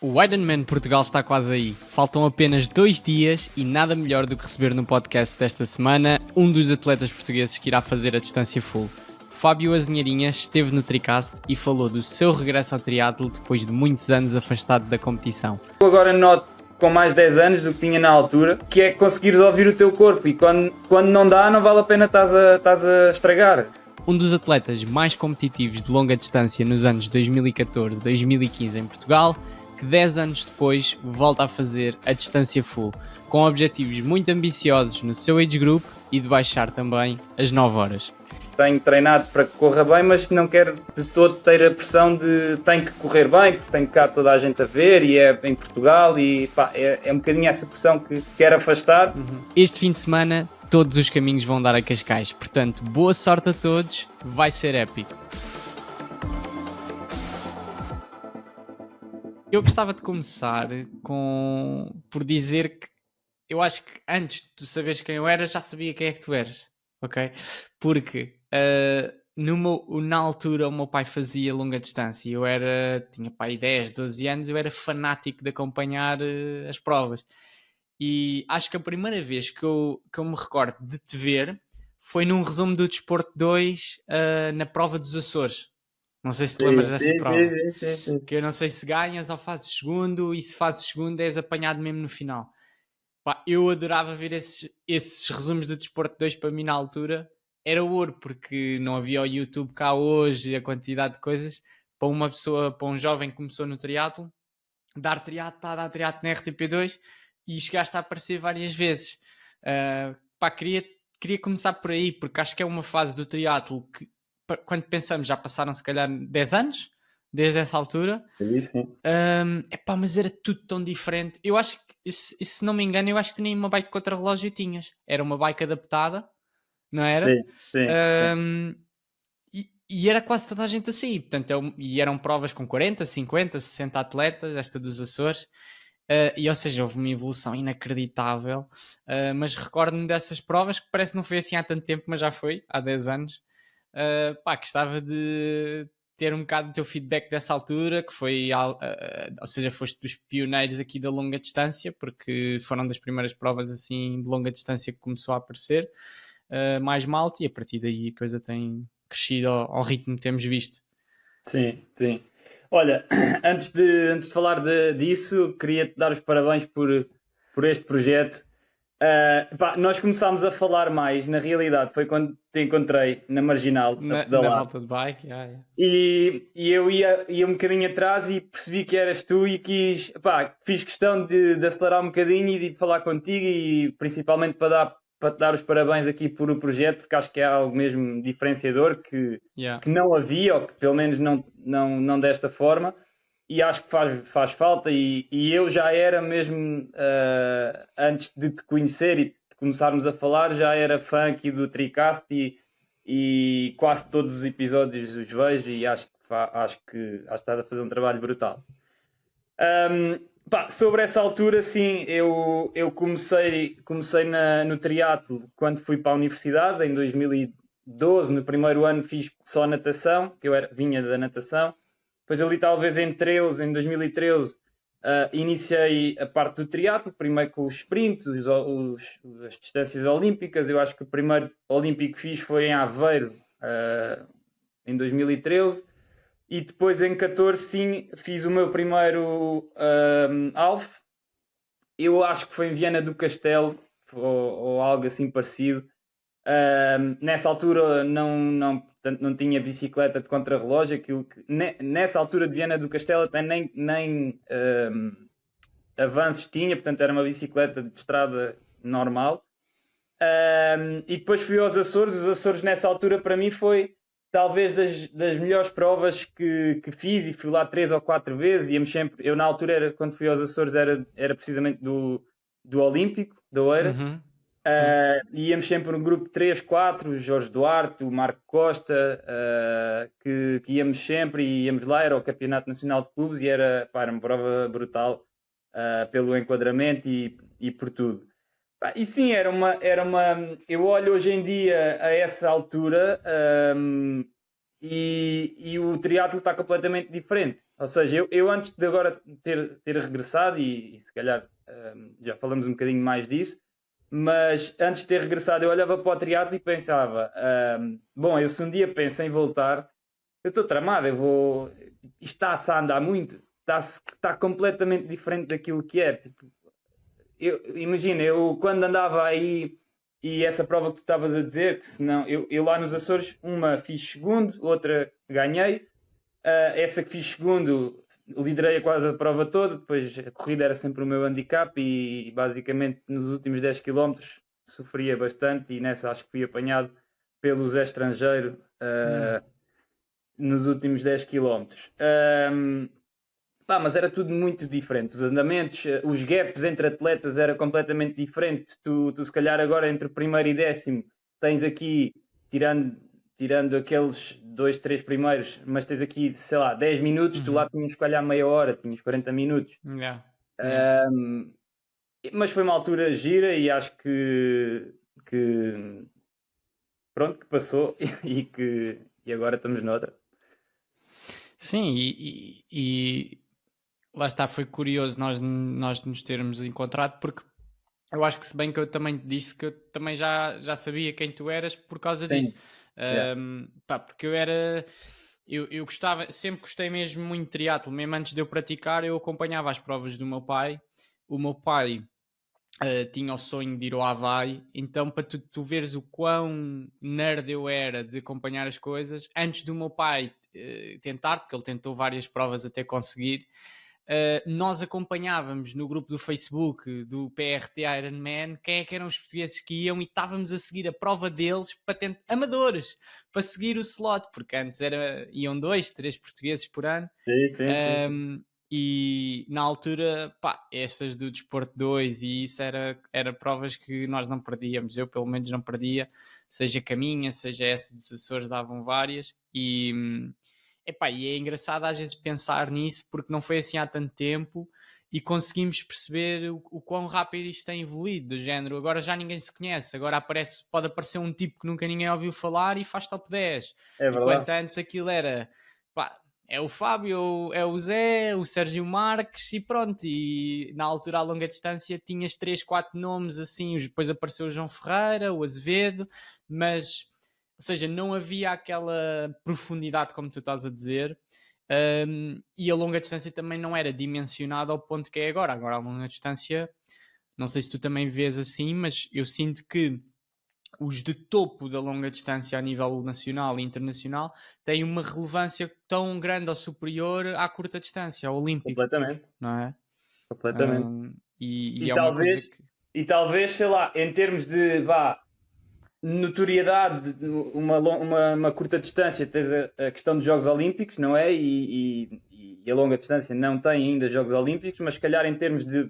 O Ironman Portugal está quase aí. Faltam apenas 2 dias e nada melhor do que receber no podcast desta semana um dos atletas portugueses que irá fazer a distância full. Fábio Azinharinha esteve no Tricast e falou do seu regresso ao triatlo depois de muitos anos afastado da competição. Agora noto com mais 10 anos do que tinha na altura, que é conseguires ouvir o teu corpo e quando não dá, não vale a pena estás a estragar. Um dos atletas mais competitivos de longa distância nos anos 2014 e 2015 em Portugal, que 10 anos depois volta a fazer a distância full, com objetivos muito ambiciosos no seu age group e de baixar também as 9 horas. Tenho treinado para que corra bem, mas não quero de todo ter a pressão de tenho que correr bem, porque tenho cá toda a gente a ver e é em Portugal e pá, é um bocadinho essa pressão que quero afastar. Este fim de semana todos os caminhos vão dar a Cascais, portanto boa sorte a todos, vai ser épico. Eu gostava de começar por dizer que eu acho que antes de tu saberes quem eu era, já sabia quem é que tu eras, ok? Porque na altura o meu pai fazia longa distância, tinha pai 10, 12 anos, eu era fanático de acompanhar as provas. E acho que a primeira vez que eu me recordo de te ver foi num resumo do Desporto 2 na prova dos Açores. Não sei se te lembras dessa prova. Sim. Que eu não sei se ganhas ou fazes segundo, e se fazes segundo és apanhado mesmo no final. Pá, eu adorava ver esses resumos do Desporto 2 para mim na altura. Era ouro, porque não havia o YouTube cá hoje, a quantidade de coisas. Para uma pessoa, para um jovem que começou no triatlo, dar triatlo na RTP2 e chegaste a aparecer várias vezes. Pá, queria começar por aí, porque acho que é uma fase do triatlo que, quando pensamos, já passaram se calhar 10 anos, desde essa altura. Sim. Mas era tudo tão diferente. Eu acho que, se não me engano, eu acho que nem uma bike contra relógio tinhas. Era uma bike adaptada, não era? Sim. E era quase toda a gente assim. Portanto, e eram provas com 40, 50, 60 atletas, esta dos Açores. Ou seja, houve uma evolução inacreditável. Mas recordo-me dessas provas, que parece que não foi assim há tanto tempo, mas já foi, há 10 anos. Gostava de ter um bocado do teu feedback dessa altura, que foi, ou seja, foste dos pioneiros aqui da longa distância, porque foram das primeiras provas assim de longa distância que começou a aparecer mais malta, e a partir daí a coisa tem crescido ao ritmo que temos visto. Sim. Olha, antes de falar disso, queria-te dar os parabéns por este projeto. Nós começámos a falar mais, na realidade, foi quando te encontrei na Marginal, a Na pedalar. volta de bike. E eu ia um bocadinho atrás e percebi que eras tu e fiz questão de acelerar um bocadinho e de falar contigo, e principalmente para te dar os parabéns aqui por o projeto, porque acho que é algo mesmo diferenciador que não havia, ou que pelo menos não desta forma, e acho que faz falta, e eu já era mesmo, antes de te conhecer e de começarmos a falar, já era fã aqui do Tricast e quase todos os episódios os vejo, e acho que estás a fazer um trabalho brutal. Sobre essa altura, sim, eu comecei no triatlo quando fui para a universidade, em 2012. No primeiro ano fiz só natação, que vinha da natação. Depois ali talvez em 2013, iniciei a parte do triatlo, primeiro com os sprints, as distâncias olímpicas. Eu acho que o primeiro olímpico que fiz foi em Aveiro, em 2013. E depois em 14, sim, fiz o meu primeiro half. Eu acho que foi em Viana do Castelo, ou algo assim parecido. Nessa altura portanto, não tinha bicicleta de contrarrelógio. Nessa altura de Viana do Castelo até nem avanços tinha, portanto era uma bicicleta de estrada normal. E depois fui aos Açores. Os Açores nessa altura para mim foi talvez das melhores provas que fiz, e fui lá 3 ou 4 vezes. Eu na altura, quando fui aos Açores, era precisamente do Olímpico, da Oeiras. Íamos sempre no grupo 3, 4, o Jorge Duarte, o Marco Costa, que íamos sempre, e íamos lá. Era o Campeonato Nacional de Clubes e era uma prova brutal, pelo enquadramento e por tudo. E sim, era uma. Eu olho hoje em dia a essa altura, e o triatlo está completamente diferente. Ou seja, eu antes de agora ter regressado, e se calhar já falamos um bocadinho mais disso, mas antes de ter regressado eu olhava para o triatlo e pensava, bom, eu se um dia penso em voltar, eu estou tramado, isto está-se a andar muito, está completamente diferente daquilo que é. Tipo, imagina, eu quando andava aí, e essa prova que tu estavas a dizer, que senão eu lá nos Açores, uma fiz segundo, outra ganhei. Essa que fiz segundo, liderei quase a prova toda, depois a corrida era sempre o meu handicap e basicamente nos últimos 10 km sofria bastante e nessa acho que fui apanhado pelo Zé Estrangeiro nos últimos 10 km. Pá, mas era tudo muito diferente. Os andamentos, os gaps entre atletas era completamente diferente. Tu se calhar agora entre primeiro e décimo tens aqui, tirando aqueles 2, 3 primeiros, mas tens aqui, sei lá, 10 minutos, tu lá tinhas se calhar meia hora, tinhas 40 minutos. Yeah. Mas foi uma altura gira e acho que pronto, que passou e agora estamos noutra. Sim, e lá está, foi curioso nós nos termos encontrado, porque eu acho que, se bem que eu também te disse que eu também já sabia quem tu eras por causa Sim. disso. Yeah. Pá, porque eu gostava, sempre gostei mesmo muito de triatlo, mesmo antes de eu praticar, eu acompanhava as provas do meu pai. O meu pai tinha o sonho de ir ao Havaí, então para tu veres o quão nerd eu era de acompanhar as coisas, antes do meu pai tentar, porque ele tentou várias provas até conseguir, nós acompanhávamos no grupo do Facebook do PRT Ironman quem é que eram os portugueses que iam e estávamos a seguir a prova deles para amadores, para seguir o slot, porque antes iam 2, 3 portugueses por ano. Sim. E na altura, pá, estas do Desporto 2 e isso era provas que nós não perdíamos, eu pelo menos não perdia, seja caminha, seja essa dos Açores, davam várias e é engraçado às vezes pensar nisso, porque não foi assim há tanto tempo e conseguimos perceber o quão rápido isto tem evoluído, do género, agora já ninguém se conhece, agora pode aparecer um tipo que nunca ninguém ouviu falar e faz top 10, É enquanto verdade. antes aquilo era, pá, é o Fábio, é o Zé, o Sérgio Marques e pronto, e na altura a longa distância tinhas 3, 4 nomes assim, depois apareceu o João Ferreira, o Azevedo, mas, ou seja, não havia aquela profundidade como tu estás a dizer. E a longa distância também não era dimensionada ao ponto que é agora. Agora a longa distância, não sei se tu também vês assim, mas eu sinto que os de topo da longa distância a nível nacional e internacional têm uma relevância tão grande ou superior à curta distância, ao olímpico, Completamente. não é? Completamente. E E é uma coisa talvez, que... e talvez, sei lá, em termos de notoriedade, uma curta distância, tens a questão dos Jogos Olímpicos, não é? E a longa distância não tem ainda Jogos Olímpicos, mas se calhar em termos de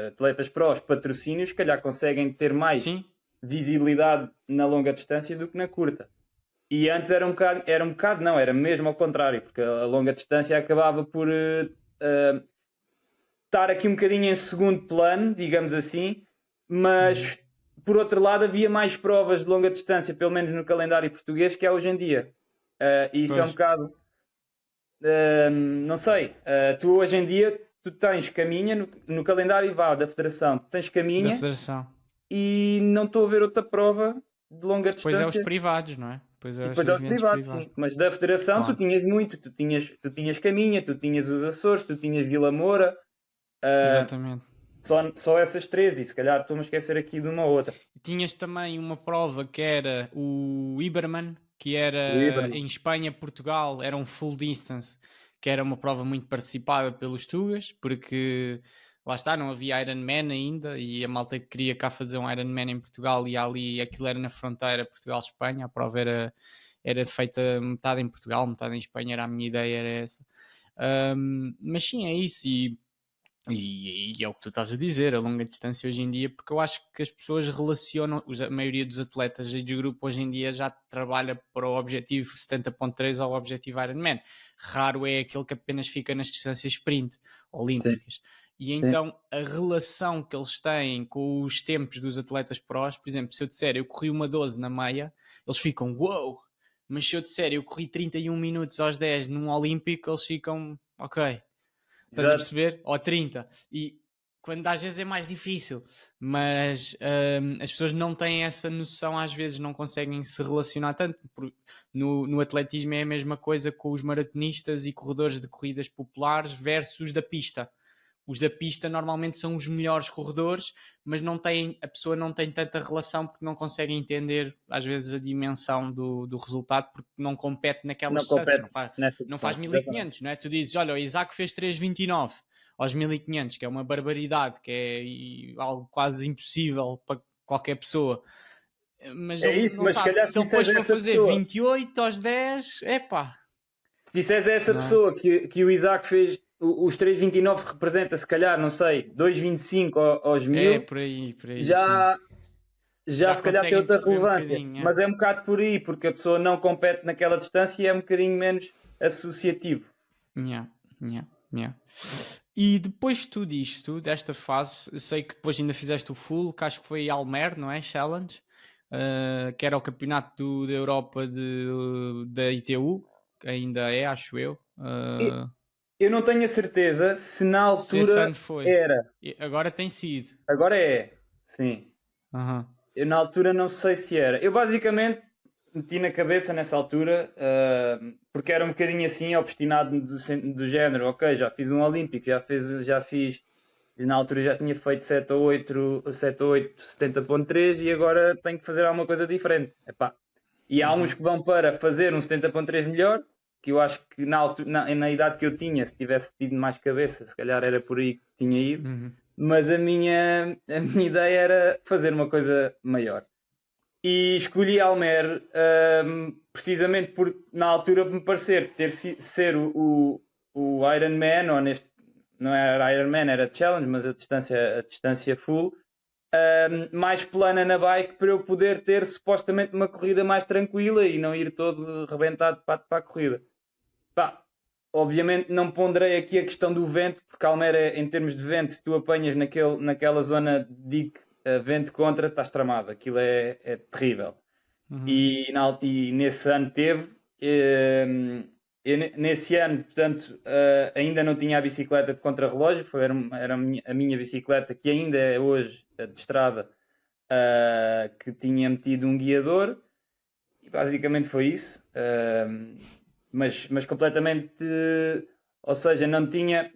atletas prós, patrocínios, se calhar conseguem ter mais Sim, visibilidade na longa distância do que na curta. E antes era um bocado, não, era mesmo ao contrário, porque a longa distância acabava por estar aqui um bocadinho em segundo plano, digamos assim, mas por outro lado havia mais provas de longa distância, pelo menos no calendário português, que há hoje em dia. E isso é um pois, bocado, não sei, tu hoje em dia tu tens caminha no calendário da Federação, tu tens da caminha Federação. e não estou a ver outra prova de longa Depois é os distância. privados, não é? Depois E é os depois aos eventos privados, privados. sim. Mas da Federação tu Claro, tinhas muito, tu tinhas Caminha, tu tinhas os Açores, tu tinhas Vila Moura, exatamente. só essas três, e se calhar estou-me a esquecer aqui de uma ou outra. Tinhas também uma prova que era o Iberman, que O era Iberman. em Espanha, Portugal, era um full distance, que era uma prova muito participada pelos Tugas, porque lá está, não havia Ironman ainda e a malta que queria cá fazer um Ironman em Portugal e ali aquilo era na fronteira Portugal-Espanha, a prova era feita metade em Portugal, metade em Espanha, era a minha ideia, era essa. Mas sim, é isso, e é o que tu estás a dizer, a longa distância hoje em dia, porque eu acho que as pessoas relacionam, a maioria dos atletas de grupo hoje em dia já trabalha para o objetivo 70.3 ou o objetivo Ironman. Raro é aquele que apenas fica nas distâncias sprint Sim, olímpicas. E sim. então a relação que eles têm com os tempos dos atletas prós, por exemplo, se eu disser eu corri uma 12 na meia, eles ficam, uou, Mas se eu disser, eu corri 31 minutos aos 10 num Olímpico, eles ficam, ok, estás a Exato. perceber? Ou 30. E quando às vezes é mais difícil, mas as pessoas não têm essa noção, às vezes não conseguem se relacionar tanto. No atletismo é a mesma coisa com os maratonistas e corredores de corridas populares versus da pista. Os da pista normalmente são os melhores corredores, mas a pessoa não tem tanta relação porque não consegue entender às vezes a dimensão do resultado porque não compete naquelas Não distâncias, compete não faz, nessa não faz distância. Exatamente. 1500, não é? Tu dizes, olha, o Isaac fez 3,29 aos 1500, que é uma barbaridade, que é algo quase impossível para qualquer pessoa. Mas É ele isso, não mas se sabe, calhar se se ele depois disseres a for essa fazer pessoa, 28 aos 10, epá, se disseres a essa não é? pessoa que o Isaac fez os 3,29 representa, se calhar, não sei, 2,25 aos É 1000, por aí, sim. já, já Já se calhar tem conseguem outra perceber um relevância. bocadinho, é. Mas é um bocado por aí, porque a pessoa não compete naquela distância e é um bocadinho menos associativo. Yeah, yeah, yeah. E depois de tudo isto, desta fase, eu sei que depois ainda fizeste o full, que acho que foi Almer, não é? Challenge, que era o campeonato da Europa da ITU, que ainda é, acho eu. E eu não tenho a certeza se na Se esse altura ano foi. era. Agora tem sido. Agora é. Sim. Aham. Eu na altura não sei se era. Eu basicamente meti na cabeça nessa altura, porque era um bocadinho assim, obstinado do género, ok, já fiz um Olímpico, já fiz, na altura já tinha feito 7 ou 8, 7 ou 8, 70,3 e agora tenho que fazer alguma coisa diferente. Epá. E há uns Uhum. que vão para fazer um 70,3 melhor, que eu acho que na idade que eu tinha, se tivesse tido mais cabeça, se calhar era por aí que tinha ido, Uhum. mas a minha ideia era fazer uma coisa maior. E escolhi Almer precisamente por, na altura, me parecer ser o Ironman, ou não era Ironman, era Challenge, mas a distância full, mais plana na bike para eu poder ter supostamente uma corrida mais tranquila e não ir todo rebentado para a corrida. Pá, obviamente não ponderei aqui a questão do vento, porque Almere, em termos de vento, se tu apanhas naquela zona de vento contra, estás tramado. Aquilo é terrível. Uhum. E nesse ano teve. Nesse ano, portanto, ainda não tinha a bicicleta de contrarrelógio, era a minha bicicleta, que ainda é hoje de estrada, que tinha metido um guiador. E basicamente foi isso. Mas completamente. Ou seja, não tinha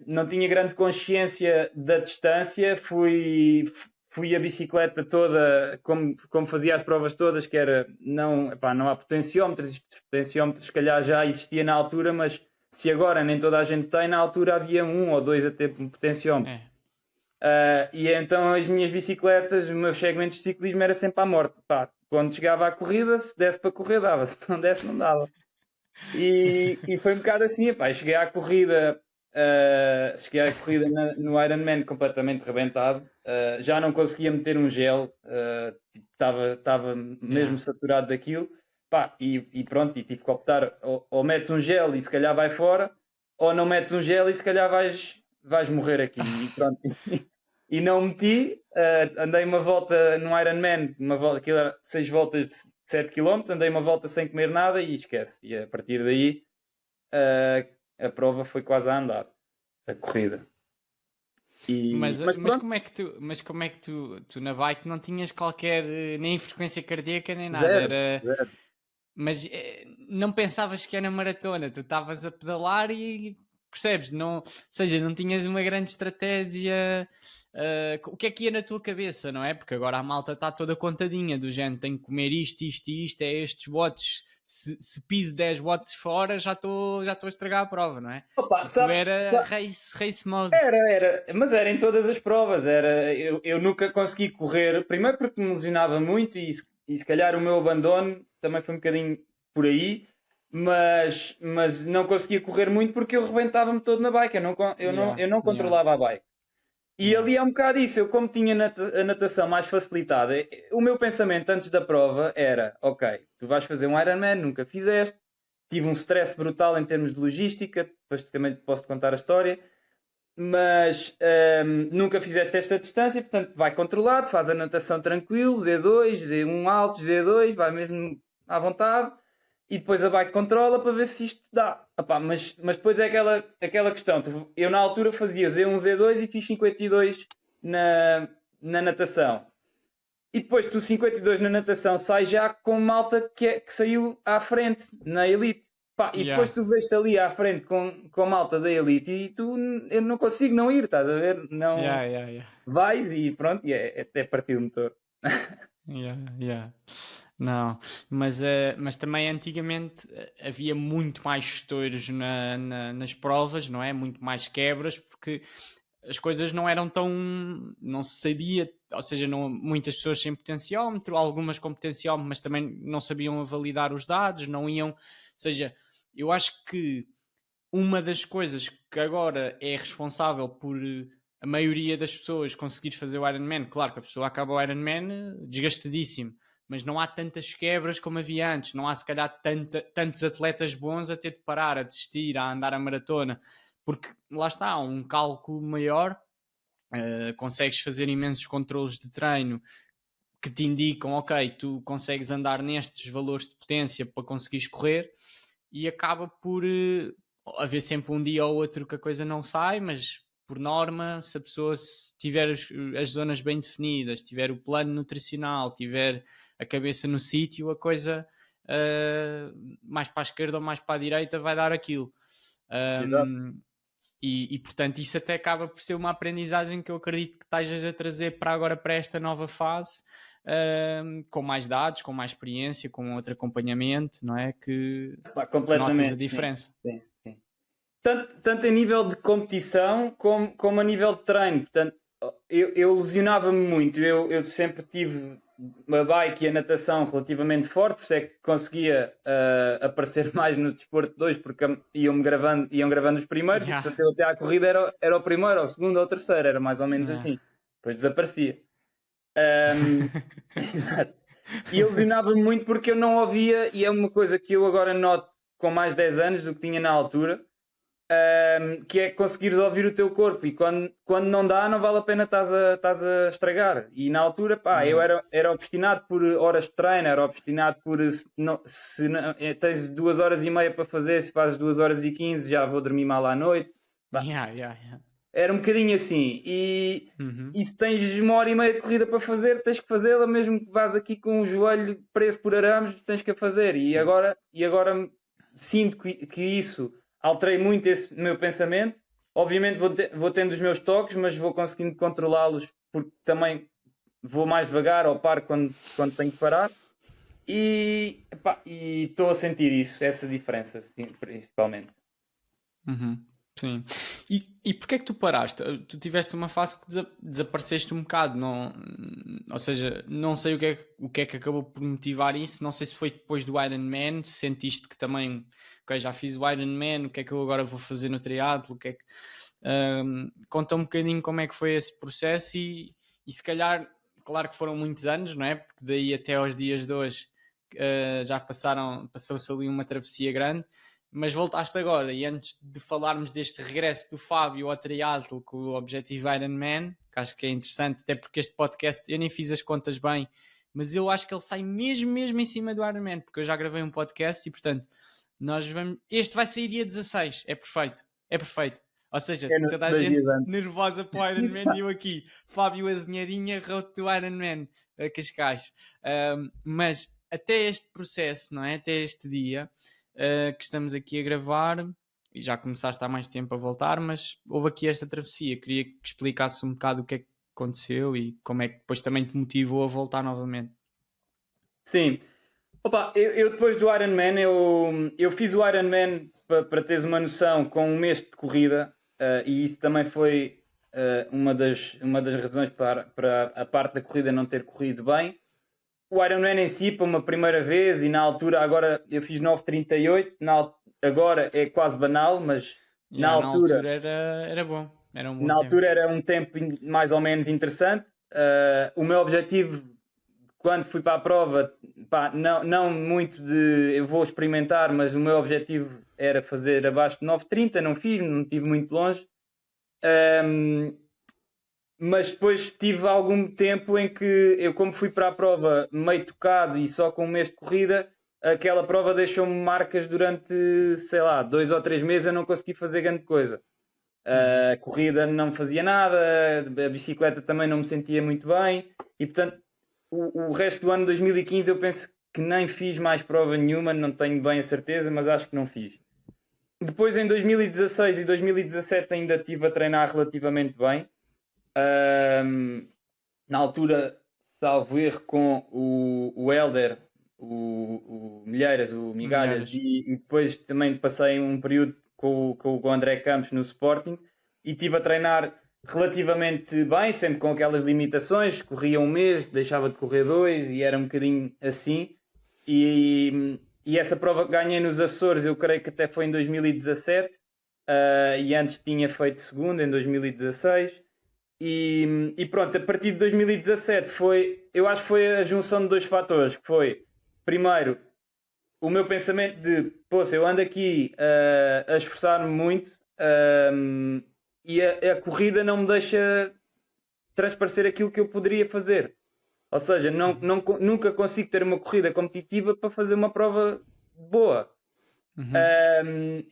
grande consciência da distância. Fui a bicicleta toda, como fazia as provas todas, que era. Não, epá, não há potenciómetros. Os potenciómetros, se calhar, já existia na altura, mas se agora nem toda a gente tem, na altura havia um ou dois a ter um potenciómetro. É. E então as minhas bicicletas, os meus segmentos de ciclismo era sempre à morte. Pá, quando chegava à corrida, se desse para correr, dava. Se não desse, não dava. E foi um bocado assim, pá, cheguei à corrida no Ironman completamente rebentado. Já não conseguia meter um gel, estava mesmo Yeah. saturado daquilo. Pá, e pronto, e tive que optar, ou metes um gel e se calhar vai fora, ou não metes um gel e se calhar vais morrer aqui. E pronto. E não meti, andei uma volta no Ironman, aquilo era 6 voltas de 7 km, andei uma volta sem comer nada e esquece. E a partir daí a prova foi quase a andar, a corrida. Mas, Mas mas pronto, como é que tu na bike não tinhas qualquer nem frequência cardíaca nem nada, zero, era. zero. Mas não pensavas que era maratona, tu estavas a pedalar e percebes, não, ou seja, não tinhas uma grande estratégia. O que é que ia na tua cabeça, não é? Porque agora a malta está toda contadinha do género, tenho que comer isto, isto e isto, é estes watts. Se piso 10 watts fora, já estou a estragar a prova, não é? Opa, E tu sabes, era race mode. mas era em todas as provas. Eu nunca consegui correr, primeiro porque me lesionava muito e se calhar o meu abandono também foi um bocadinho por aí, mas não conseguia correr muito porque eu rebentava-me todo na bike. Yeah, Eu não yeah, controlava a bike. E yeah. ali é um bocado isso. Eu, como tinha a natação mais facilitada, o meu pensamento antes da prova era: ok, tu vais fazer um Ironman, nunca fizeste, tive um stress brutal em termos de logística, depois também posso-te contar a história, mas nunca fizeste esta distância, portanto vai controlado, faz a natação tranquilo, Z2, Z1 alto, Z2, vai mesmo à vontade. e depois a bike controla para ver se isto dá. Epá, mas depois é aquela questão. Eu na altura fazia Z1, Z2 e fiz 52 na natação. E depois tu 52 na natação sai já com malta que saiu à frente na elite. Pá, e depois Yeah, tu vês-te ali à frente com malta da elite e eu não consigo não ir, estás a ver? Não yeah, yeah, yeah. vais e pronto, e é até partir o motor. Yeah, yeah. Não, mas também antigamente havia muito mais estouros nas provas, não é? Muito mais quebras, porque as coisas não eram tão. Não se sabia, ou seja, não, muitas pessoas sem potenciómetro, algumas com potenciómetro, mas também não sabiam validar os dados, não iam. Ou seja, eu acho que uma das coisas que agora é responsável por a maioria das pessoas conseguir fazer o Ironman, claro que a pessoa acaba o Ironman desgastadíssimo, mas não há tantas quebras como havia antes, não há se calhar tantos atletas bons a ter de parar, a desistir, a andar a maratona, porque lá está, há um cálculo maior, consegues fazer imensos controles de treino que te indicam, ok, tu consegues andar nestes valores de potência para conseguires correr, e acaba por haver sempre um dia ou outro que a coisa não sai, mas por norma, se a pessoa tiver as zonas bem definidas, tiver o plano nutricional, tiver a cabeça no sítio, a coisa mais para a esquerda ou mais para a direita vai dar aquilo. Exato. Portanto isso até acaba por ser uma aprendizagem que eu acredito que estejas a trazer para agora, para esta nova fase, com mais dados, com mais experiência, com outro acompanhamento, não é? Pá, Que notas a completamente, sim. diferença. Sim, sim. Tanto a nível de competição como a nível de treino. Portanto, eu lesionava-me muito. Eu sempre tive a bike e a natação relativamente forte, por isso é que conseguia aparecer mais no desporto 2, porque iam gravando os primeiros, e Yeah, portanto eu até à corrida era o primeiro, ou o segundo, ou o terceiro, era mais ou menos yeah. assim. Depois desaparecia. Um, exato. E eu lesionava-me muito porque eu não ouvia, e é uma coisa que eu agora noto com mais 10 anos do que tinha na altura, que é conseguires ouvir o teu corpo, e quando não dá, não vale a pena estás a estragar. E na altura, pá, eu Yeah. era obstinado por horas de treino, era obstinado por se não, tens 2 horas e meia para fazer, se fazes 2 horas e 15 já vou dormir mal à noite. Pá, Yeah, yeah, yeah. era um bocadinho assim. Uhum. E se tens 1 hora e meia de corrida para fazer, tens que fazê-la, mesmo que vás aqui com o joelho preso por arames, tens que a fazer. E agora sinto que isso alterei muito esse meu pensamento. Obviamente vou tendo os meus toques, mas vou conseguindo controlá-los, porque também vou mais devagar ou paro quando tenho que parar. E estou a sentir isso, essa diferença, sim, principalmente. Uhum. Sim. E porquê é que tu paraste? Tu tiveste uma fase que desapareceste um bocado, não, ou seja, não sei o que é que acabou por motivar isso, não sei se foi depois do Ironman, se sentiste que também, ok, já fiz o Ironman, o que é que eu agora vou fazer no triatlo, o que é que... conta um bocadinho como é que foi esse processo e se calhar, claro que foram muitos anos, não é? Porque daí até aos dias de hoje já passou-se ali uma travessia grande, mas voltaste agora, e antes de falarmos deste regresso do Fábio ao triatlo com o objetivo Ironman, que acho que é interessante, até porque este podcast, eu nem fiz as contas bem, mas eu acho que ele sai mesmo em cima do Ironman, porque eu já gravei um podcast e portanto, este vai sair dia 16, é perfeito. Ou seja, É toda a 2 dias gente antes. nervosa para o Ironman e eu aqui, Fábio Azinheirinha, Road to Ironman, a Cascais. Mas até este processo, não é? Até este dia, que estamos aqui a gravar, e já começaste há mais tempo a voltar, mas houve aqui esta travessia. Queria que explicasse um bocado o que é que aconteceu e como é que depois também te motivou a voltar novamente. Sim. Opa, eu depois do Ironman, eu fiz o Ironman para teres uma noção com um mês de corrida, e isso também foi uma das razões para a parte da corrida não ter corrido bem. O Ironman em si, para uma primeira vez, e na altura, agora eu fiz 9:38, agora é quase banal, mas na Yeah, na altura, altura era bom, era um bom na tempo. altura era um tempo mais ou menos interessante. O meu objetivo quando fui para a prova, pá, não muito de eu vou experimentar, mas o meu objetivo era fazer abaixo de 9:30, não fiz, não estive muito longe. Mas depois tive algum tempo em que eu, como fui para a prova meio tocado e só com um mês de corrida, aquela prova deixou-me marcas durante, sei lá, 2 ou 3 meses. Eu não consegui fazer grande coisa. A corrida não fazia nada, a bicicleta também não me sentia muito bem, e portanto o resto do ano 2015 eu penso que nem fiz mais prova nenhuma, não tenho bem a certeza, mas acho que não fiz. Depois em 2016 e 2017 ainda estive a treinar relativamente bem. Na altura, salvo erro, com o Helder, o Milheiras, o Migalhas, Milhares. e depois também passei um período com o André Campos no Sporting e estive a treinar relativamente bem, sempre com aquelas limitações, corria um mês, deixava de correr 2 e era um bocadinho assim. E essa prova que ganhei nos Açores, eu creio que até foi em 2017, e antes tinha feito segunda em 2016. E pronto, a partir de 2017 eu acho que foi a junção de dois fatores, que foi, primeiro, o meu pensamento de, poxa, eu ando aqui a esforçar-me muito, e a corrida não me deixa transparecer aquilo que eu poderia fazer. Ou seja, nunca consigo ter uma corrida competitiva para fazer uma prova boa.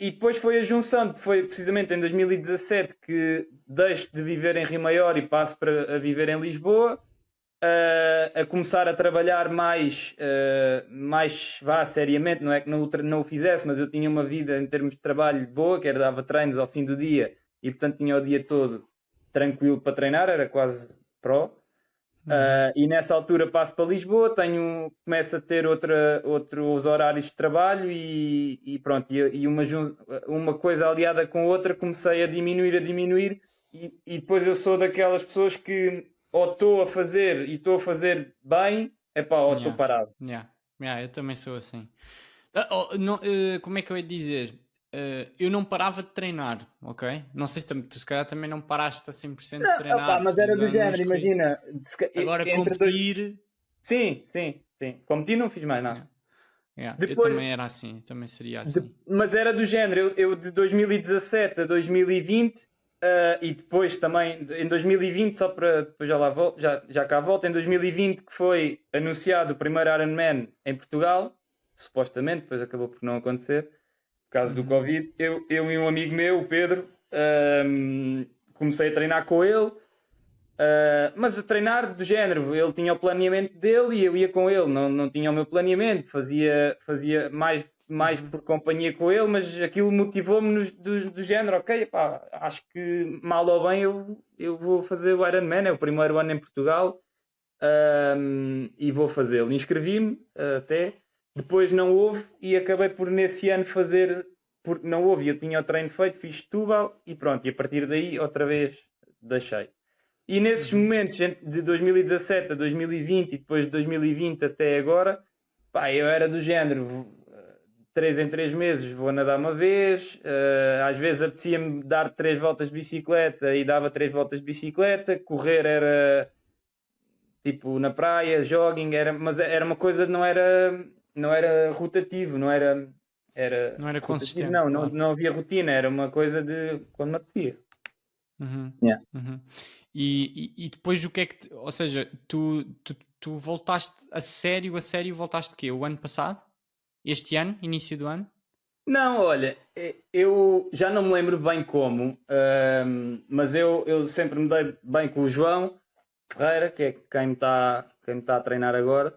E depois foi a junção, foi precisamente em 2017 que deixo de viver em Rio Maior e passo a viver em Lisboa, a começar a trabalhar mais vá, seriamente. Não é que não o fizesse, mas eu tinha uma vida em termos de trabalho boa, que era dava treinos ao fim do dia e portanto tinha o dia todo tranquilo para treinar, era quase pró. E nessa altura passo para Lisboa, começo a ter outros horários de trabalho e pronto, e uma coisa aliada com outra comecei a diminuir e depois eu sou daquelas pessoas que ou estou a fazer e estou a fazer bem, epá, ou estou Yeah, parado. yeah, yeah, eu também sou assim. Como é que eu ia dizer? Eu não parava de treinar, ok? Não sei se tu se calhar também não paraste a 100% de Não, opá, treinar, mas era fiz do algumas género, corridas. imagina, Agora entre dois. competir, Sim, sim, sim. Competi, não fiz mais nada. yeah, yeah, eu Depois, também era assim, também seria assim. Mas era do género, eu de 2017 a 2020, e depois também em 2020, só para depois já lá volto, já cá volto, em 2020 que foi anunciado o primeiro Ironman em Portugal, supostamente, depois acabou por não acontecer, por causa do Uhum, Covid. Eu e um amigo meu, o Pedro, comecei a treinar com ele. Mas a treinar do género, ele tinha o planeamento dele e eu ia com ele, não tinha o meu planeamento, fazia mais uhum, por companhia com ele, mas aquilo motivou-me do género, ok, pá, acho que mal ou bem eu vou fazer o Ironman, é o primeiro ano em Portugal, e vou fazê-lo. Inscrevi-me até, depois não houve e acabei por nesse ano fazer, porque não houve, eu tinha o treino feito, fiz Setúbal e pronto, e a partir daí outra vez deixei. E nesses uhum. momentos, de 2017 a 2020 e depois de 2020 até agora, pá, eu era do género, 3 em 3 meses vou nadar uma vez, às vezes apetecia-me dar 3 voltas de bicicleta e dava 3 voltas de bicicleta, correr era tipo na praia, jogging, mas era uma coisa, não era rotativo, era Não era rotativo, consistente, não, claro. não havia rotina, era uma coisa de quando me apetecia. Uhum, Yeah. uhum. E depois o que é que, ou seja, tu voltaste a sério, voltaste de quê? O ano passado? Este ano? Início do ano? Não, olha, eu já não me lembro bem como, mas eu sempre me dei bem com o João Ferreira, que é quem me tá a treinar agora.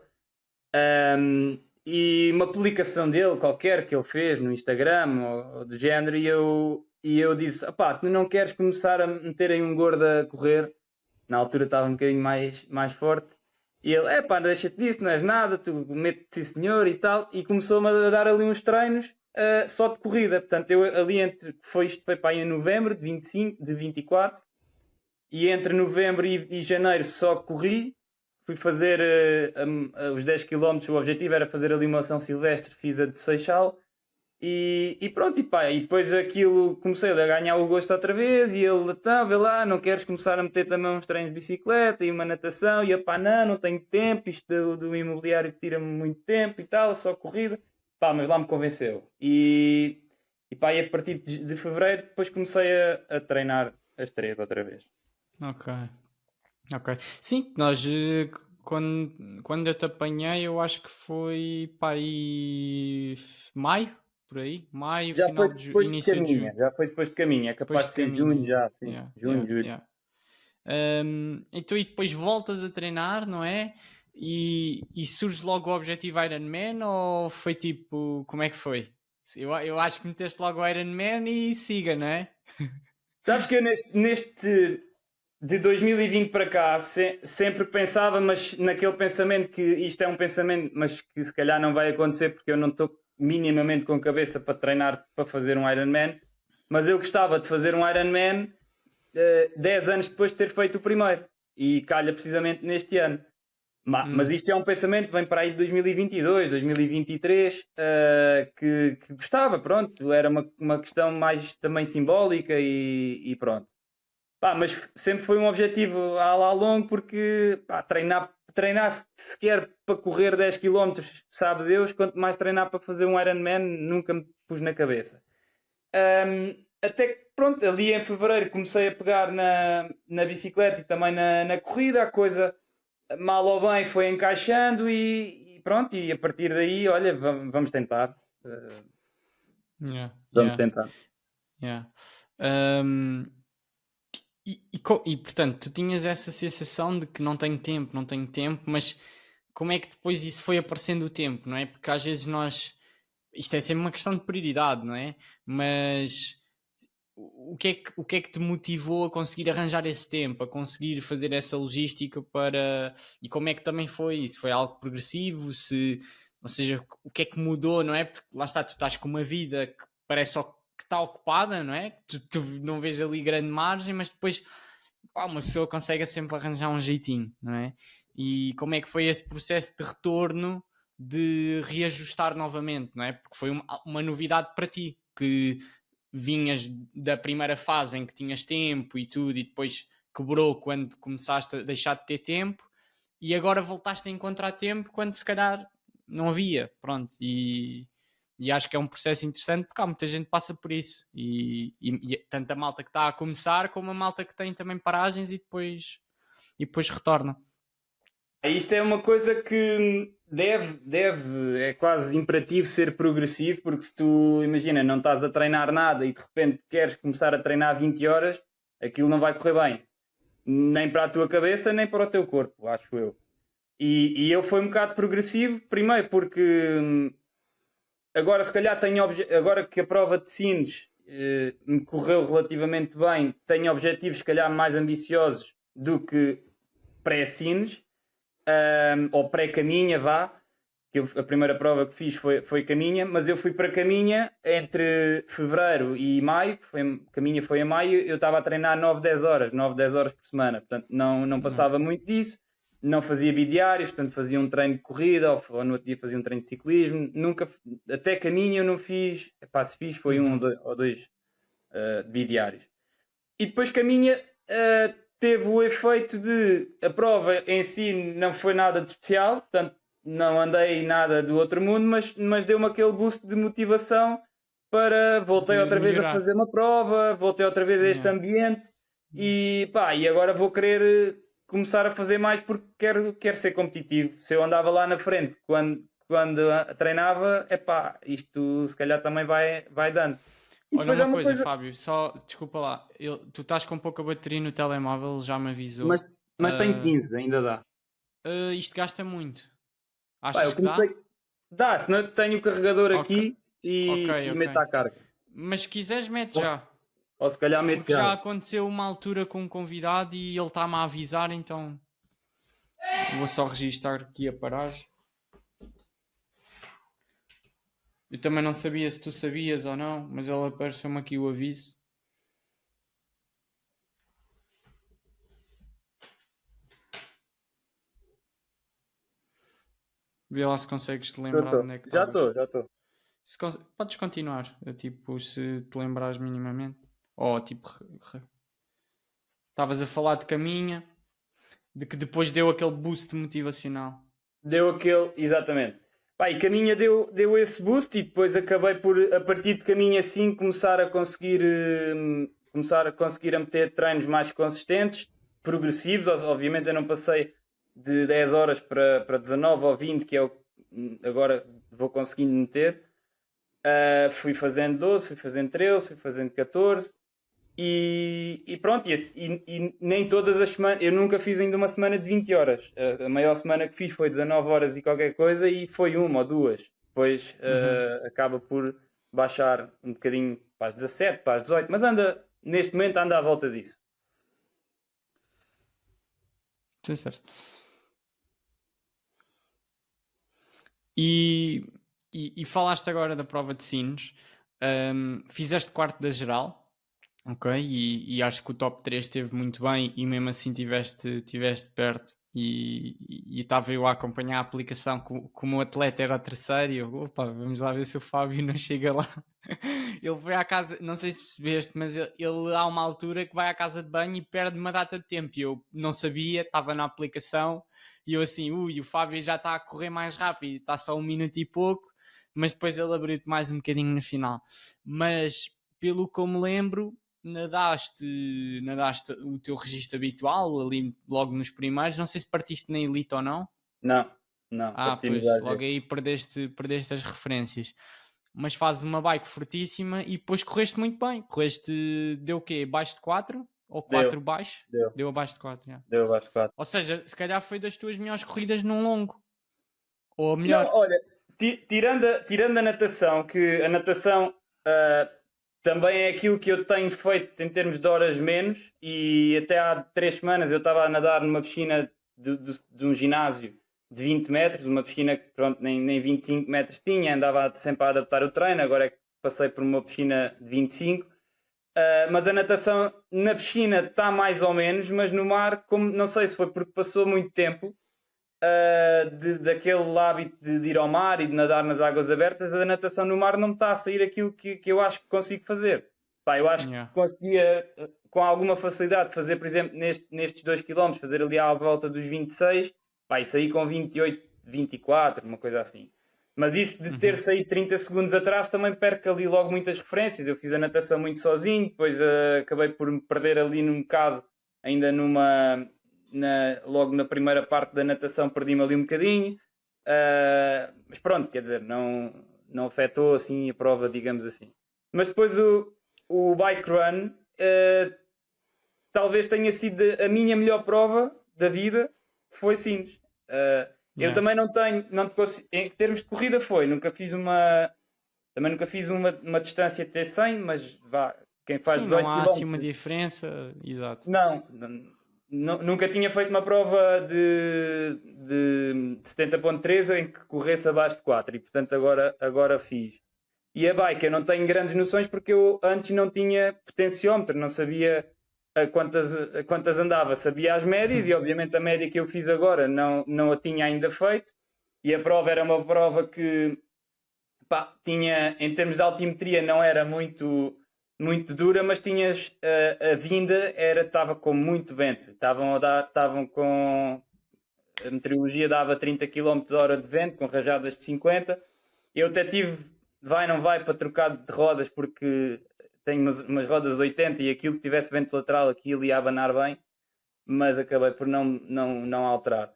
E uma publicação dele qualquer que ele fez no Instagram ou do género, e eu disse: opá, tu não queres começar a meter aí um gordo a correr? Na altura estava um bocadinho mais forte. E ele: é pá, deixa-te disso, não és nada, tu mete-te, sim senhor e tal. E começou-me a dar ali uns treinos, só de corrida. Portanto, eu ali isto foi para aí em novembro de 25, de 24, e entre novembro e janeiro só corri. Fui fazer os 10 km, o objetivo era fazer ali uma São Silvestre, fiz a de Seixal. E pronto, e pá, e depois aquilo comecei a ganhar o gosto outra vez. E ele, tá, vê lá, não queres começar a meter também uns treinos de bicicleta e uma natação? E eu, pá, não tenho tempo, isto do imobiliário tira-me muito tempo e tal, só corrida. Pá, mas lá me convenceu. E pá, e a partir de fevereiro depois comecei a treinar as três outra vez. Ok, ok. Sim, nós quando eu te apanhei, eu acho que foi para aí maio, por aí. Maio, Já foi final de depois de início de caminha, junho. já foi depois de caminha. É Depois capaz de de ser caminho junho ainda. já, sim. Yeah, Junho, yeah, julho. yeah. Então, e depois voltas a treinar, não é? E surge logo o objetivo Ironman ou foi tipo, como é que foi? Eu acho que meteste logo o Ironman e siga, não é? Sabes que eu neste de 2020 para cá sempre pensava, mas naquele pensamento que isto é um pensamento, mas que se calhar não vai acontecer porque eu não estou minimamente com cabeça para treinar para fazer um Ironman, mas eu gostava de fazer um Ironman 10 anos depois de ter feito o primeiro e calha precisamente neste ano. Mas Hum, isto é um pensamento que vem para aí de 2022, 2023, que gostava, pronto, era uma questão mais também simbólica e pronto. Mas sempre foi um objetivo a lá longo porque treinar sequer para correr 10 km, sabe Deus, quanto mais treinar para fazer um Ironman, nunca me pus na cabeça. Até que, pronto, ali em fevereiro comecei a pegar na bicicleta e também na corrida, a coisa mal ou bem foi encaixando e pronto, e a partir daí, olha, vamos tentar. yeah, Vamos yeah, tentar. yeah. Um, e, portanto, tu tinhas essa sensação de que não tenho tempo, não tenho tempo, mas como é que depois isso foi aparecendo o tempo, não é? Porque às vezes isto é sempre uma questão de prioridade, não é? Mas o que é que te motivou a conseguir arranjar esse tempo, a conseguir fazer essa logística para. E como é que também foi? Isso foi algo progressivo? Ou seja, o que é que mudou, não é? Porque lá está, tu estás com uma vida que parece só que está ocupada, não é? Tu não vês ali grande margem, mas depois pá, uma pessoa consegue sempre arranjar um jeitinho, não é? E como é que foi esse processo de retorno, de reajustar novamente, não é? Porque foi uma novidade para ti, que vinhas da primeira fase em que tinhas tempo e tudo, e depois quebrou quando começaste a deixar de ter tempo, e agora voltaste a encontrar tempo quando se calhar não havia, pronto, e acho que é um processo interessante porque há muita gente que passa por isso, e tanto a malta que está a começar como a malta que tem também paragens e depois retorna. Isto é uma coisa que é quase imperativo ser progressivo, porque se tu, imagina, não estás a treinar nada e de repente queres começar a treinar 20 horas, aquilo não vai correr bem. Nem para a tua cabeça, nem para o teu corpo, acho eu. E eu fui um bocado progressivo, primeiro porque agora se calhar agora que a prova de Sines me correu relativamente bem, tenho objetivos se calhar mais ambiciosos do que pré-Sines, ou pré-caminha, vá. A primeira prova que fiz foi caminha, mas eu fui para caminha entre fevereiro e maio, caminha foi em maio, eu estava a treinar 9 10 horas por semana, portanto não Yeah. passava muito disso, não fazia bidiários, portanto fazia um treino de corrida ou no outro dia fazia um treino de ciclismo, nunca, até caminha eu não fiz, se fiz foi um Uhum. ou dois bidiários. E depois caminha teve o efeito de a prova em si não foi nada de especial, portanto não andei nada do outro mundo, mas deu-me aquele boost de motivação para voltei De outra vez a melhorar. fazer uma prova, voltei outra vez a este Yeah. ambiente e agora vou querer começar a fazer mais porque quero ser competitivo. Se eu andava lá na frente quando treinava, isto se calhar também vai dando. E Olha depois há uma uma coisa, coisa, Fábio, só desculpa lá, tu estás com pouca bateria no telemóvel, já me mas, avisou. mas tem Ah, 15, ainda dá. isto gasta muito. Pá, Achas eu que dá? comecei. Dá, senão eu tenho o carregador Ok, aqui ok, e ok. meto à carga. Mas se quiseres, mete Ou, já. ou se calhar meto Porque já já. aconteceu uma altura com um convidado e ele está-me a avisar, então vou só registar aqui a paragem. Eu também não sabia se tu sabias ou não, mas ele apareceu-me aqui o aviso. Vê lá se consegues te lembrar Estou. onde é que Já estavas. estou, já estou. Podes continuar, tipo, se te lembrares minimamente. Ou tipo, estavas a falar de caminha, de que depois deu aquele boost motivacional. Deu aquele. Exatamente. Pá, e Caminha deu esse boost e depois acabei por, a partir de Caminha assim, começar a conseguir a meter treinos mais consistentes, progressivos. Obviamente eu não passei. de 10 horas para 19 ou 20, que é o que agora vou conseguindo meter. Fui fazendo 12, fui fazendo 13, fui fazendo 14 e pronto, e nem todas as semanas, eu nunca fiz ainda uma semana de 20 horas. A maior semana que fiz foi 19 horas e qualquer coisa e foi uma ou duas. Depois acaba por baixar um bocadinho para as 17, para as 18, mas neste momento anda à volta disso. Sim, certo. E falaste agora da prova de sinos. Fizeste quarto da geral, ok? E acho que o top 3 esteve muito bem e mesmo assim tiveste perto. E estava eu a acompanhar a aplicação como o atleta era o terceiro. E eu, opa, vamos lá ver se o Fábio não chega lá. Ele foi à casa, não sei se percebeste, mas ele há uma altura que vai à casa de banho e perde uma data de tempo. E eu não sabia, estava na aplicação e eu assim, o Fábio já está a correr mais rápido, está só 1 minuto e pouco, mas depois ele abriu-te mais um bocadinho no final. Mas pelo que eu me lembro, nadaste o teu registro habitual ali logo nos primeiros. Não sei se partiste na Elite ou não. Não, não, partimos Pois, às logo vezes. aí perdeste as referências. Mas fazes uma bike fortíssima e depois correste muito bem. Correste, deu o quê? Abaixo de 4? Ou Deu, 4 baixo? deu, Deu abaixo de 4, já. deu abaixo de 4. Ou seja, se calhar foi das tuas melhores corridas num longo. Ou a Não, melhor. olha, tirando a natação, que a natação ah, também é aquilo que eu tenho feito em termos de horas menos, e até há 3 semanas eu estava a nadar numa piscina de um ginásio de 20 metros, uma piscina que pronto, nem 25 metros tinha, andava sempre a adaptar o treino, agora é que passei por uma piscina de 25. Mas a natação na piscina está mais ou menos, mas no mar, como não sei se foi porque passou muito tempo, daquele hábito de ir ao mar e de nadar nas águas abertas, a natação no mar não me está a sair aquilo que eu acho que consigo fazer. Pá, eu acho que Yeah. conseguia com alguma facilidade fazer, por exemplo, nestes 2 km, fazer ali à volta dos 26, pá, e sair com 28, 24, uma coisa assim. Mas isso de ter saído 30 segundos atrás também perco ali logo muitas referências. Eu fiz a natação muito sozinho, depois acabei por me perder ali num bocado, ainda logo na primeira parte da natação perdi-me ali um bocadinho. Mas pronto, quer dizer, não afetou assim a prova, digamos assim. Mas depois o bike run talvez tenha sido a minha melhor prova da vida, foi Sines. Eu Yeah. também não tenho, não te consigo, em termos de corrida foi, também nunca fiz uma distância T100, mas vá, quem faz Sim, não 18 há assim uma km, diferença. Exato. nunca tinha feito uma prova de 70.3 em que corresse abaixo de 4 e portanto agora fiz. E a bike eu não tenho grandes noções porque eu antes não tinha potenciómetro, não sabia a quantas andava, sabia as médias e obviamente a média que eu fiz agora não a tinha ainda feito e a prova era uma prova que pá, tinha, em termos de altimetria não era muito dura, mas tinhas a vinda estava com muito vento, estavam com a meteorologia dava 30 km hora de vento, com rajadas de 50. Eu até tive vai não vai para trocar de rodas porque tenho umas rodas 80 e aquilo se tivesse vento lateral aquilo ia abanar bem, mas acabei por não alterar.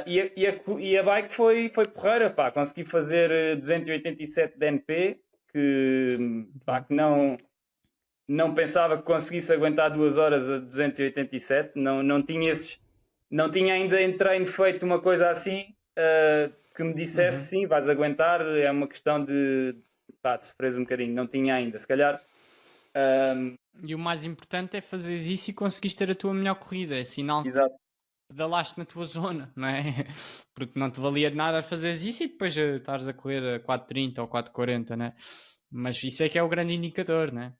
E a bike foi porreira, pá, consegui fazer 287 de NP, pá, que não pensava que conseguisse aguentar 2 horas a 287, não tinha ainda em treino feito uma coisa assim, que me dissesse sim, vais aguentar, é uma questão de sofreres um bocadinho, não tinha ainda, se calhar. E o mais importante é fazeres isso e conseguires ter a tua melhor corrida. É sinal que Exato. pedalaste na tua zona, não é? Porque não te valia de nada fazeres isso e depois estares a correr a 4:30 ou 4:40, né? Mas isso é que é o grande indicador, né?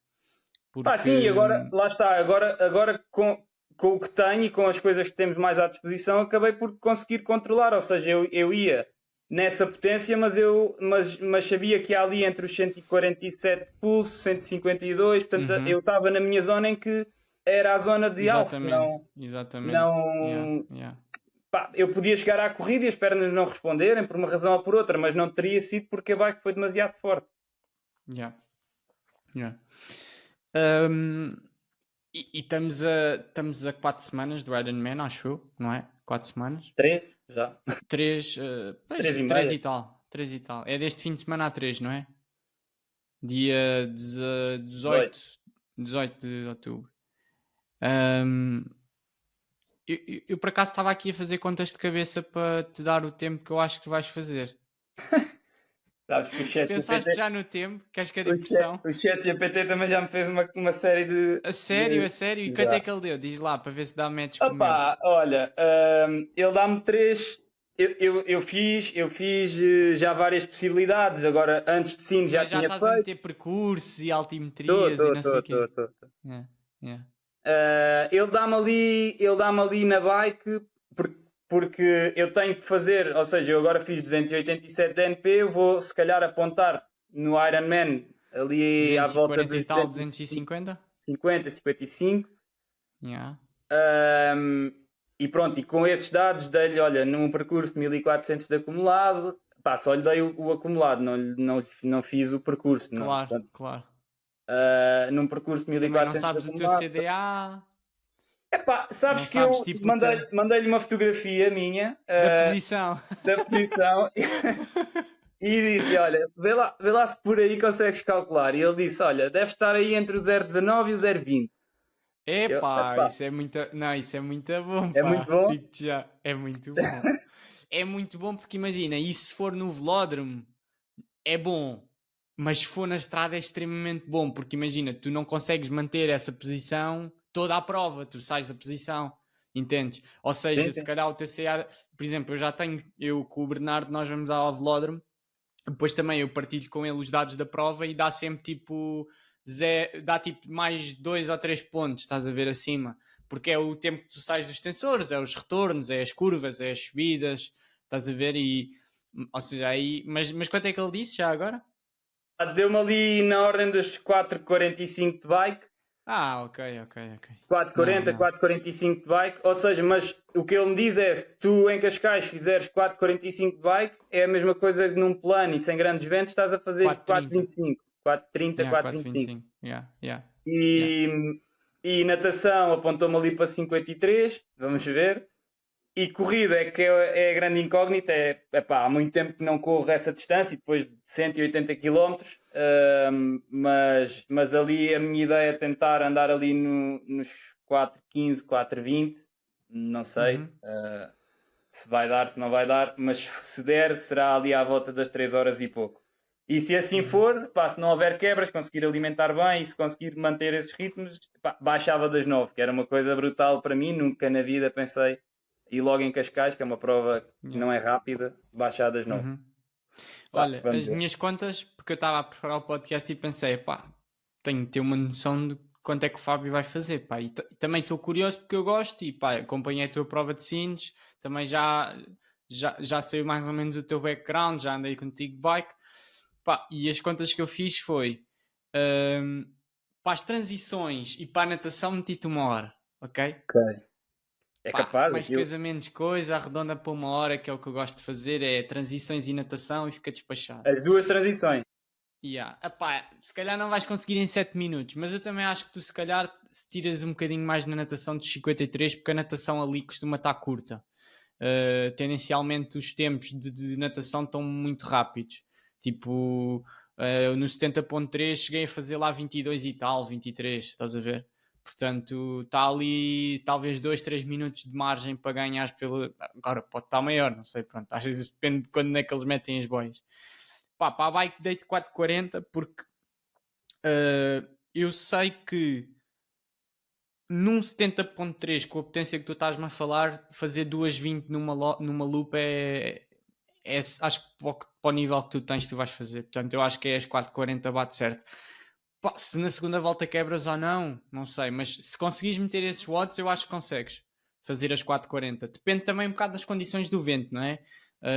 Sim, e Porque. agora, lá está, agora com o que tenho e com as coisas que temos mais à disposição, acabei por conseguir controlar, ou seja, eu ia nessa potência, mas sabia que ali entre os 147 de pulso, 152, portanto eu estava na minha zona em que era a zona de alfa, Exatamente, exatamente. Yeah, não, yeah, pá, eu podia chegar à corrida e as pernas não responderem por uma razão ou por outra, mas não teria sido porque a bike foi demasiado forte. yeah, yeah. Um, E estamos a 4 semanas do Ironman, acho eu, não é? 4 semanas? 3, já. 3, 3 e 3 meia. e tal. 3 e tal. É deste fim de semana a 3, não é? Dia 18, 18 de outubro. Eu por acaso estava aqui a fazer contas de cabeça para te dar o tempo que eu acho que tu vais fazer. Sabes que o chat Pensaste GPT, já no tempo? Queres que eu dê pressão? o chat GPT também já me fez uma série de, A sério, de... a sério? E quanto é Já. que ele deu? Diz lá, para ver se dá match com o meu. Opa, olha, ele dá-me 3. Eu fiz já várias possibilidades. Agora, antes de sim, já Mas já tinha estás a feito. meter percursos e Estou, altimetrias e estou, não sei estou, o quê. estou. Yeah, yeah. Ele dá-me ali na bike porque eu tenho que fazer, ou seja, eu agora fiz 287 de NP, eu vou se calhar apontar no Ironman ali à volta 240 e dos tal, 250, 250? 55. Yeah. E pronto, e com esses dados dei-lhe, olha, num percurso de 1400 de acumulado, pá, só lhe dei o acumulado, não fiz o percurso, não. Claro, Portanto, claro. num percurso de Também não 1400 de sabes o teu acumulado. CDA, Epá, não sabes que sabes eu tipo o teu... mandei-lhe uma fotografia minha da posição. da posição e disse-lhe, olha, vê lá se por aí consegues calcular. E ele disse, olha, deve estar aí entre o 0,19 e o 0,20. Epá, Epá, isso é muito... Não, isso é muito bom, é muito pá. bom. Digo-te já, é muito bom. É muito bom porque imagina, e se for no velódromo, é bom. Mas se for na estrada é extremamente bom, porque imagina, tu não consegues manter essa posição toda à prova, tu sais da posição, entendes? Ou Sim, seja, se sim. calhar o TCA, por exemplo, eu com o Bernardo, nós vamos ao velódromo, depois também eu partilho com ele os dados da prova e dá sempre tipo, dá tipo mais 2 ou 3 pontos, estás a ver acima, porque é o tempo que tu sais dos tensores, é os retornos, é as curvas, é as subidas, estás a ver? E, ou seja, aí, mas quanto é que ele disse já agora? Deu-me ali na ordem dos 4,45 de bike. Ah, ok, ok, ok. Não, 4,40, não. 4,45 de bike. Ou seja, mas o que ele me diz é: se tu em Cascais fizeres 4,45 de bike, é a mesma coisa que num plano e sem grandes ventos estás a fazer 4,30. 4,25. 4,30, Yeah, 4,25. 4,25. Yeah, yeah, yeah. E, e natação apontou-me ali para 53. Vamos ver. E corrida é que é a grande incógnita. Há muito tempo que não corro essa distância, depois de 180 km. Mas ali a minha ideia é tentar andar ali nos 4,15, 4,20. Não sei Uhum. se vai dar, se não vai dar, mas se der, será ali à volta das 3 horas e pouco. E se assim Uhum. for, pá, se não houver quebras, conseguir alimentar bem e se conseguir manter esses ritmos, pá, baixava das 9, que era uma coisa brutal para mim. Nunca na vida pensei. E logo em Cascais, que é uma prova que Yeah. não é rápida, baixar das 9. Uhum. Pá, Olha, vamos as ver. minhas contas, porque eu estava a preparar o podcast e pensei, pá, tenho que ter uma noção de quanto é que o Fábio vai fazer, pá. E também estou curioso porque eu gosto e, pá, acompanhei a tua prova de Sines, também já sei mais ou menos o teu background, já andei contigo de bike, pá, e as contas que eu fiz foi, hum, para as transições e para a natação meti-te 1 hora, ok? Ok. É Pá, capaz mais aquilo. coisa, menos coisa, arredonda para 1 hora, que é o que eu gosto de fazer, é transições e natação e fica despachado. As duas transições. Yeah. Epá, se calhar não vais conseguir em 7 minutos, mas eu também acho que tu se calhar se tiras um bocadinho mais na natação de 53, porque a natação ali costuma estar curta. Tendencialmente os tempos de natação estão muito rápidos. Tipo, no 70.3 cheguei a fazer lá 22 e tal, 23, estás a ver? Portanto, está ali talvez 2, 3 minutos de margem para ganhares pelo. Agora pode estar maior, não sei, pronto. Às vezes depende de quando é que eles metem as boias. Pá, para a bike dei-te 4,40 porque eu sei que num 70.3 com a potência que tu estás-me a falar, fazer 2,20 numa loop acho que para o nível que tu tens tu vais fazer. Portanto, eu acho que é as 4,40 bate certo. Pá, se na segunda volta quebras ou não sei, mas se conseguires meter esses watts, eu acho que consegues fazer as 4,40. Depende também um bocado das condições do vento, não é?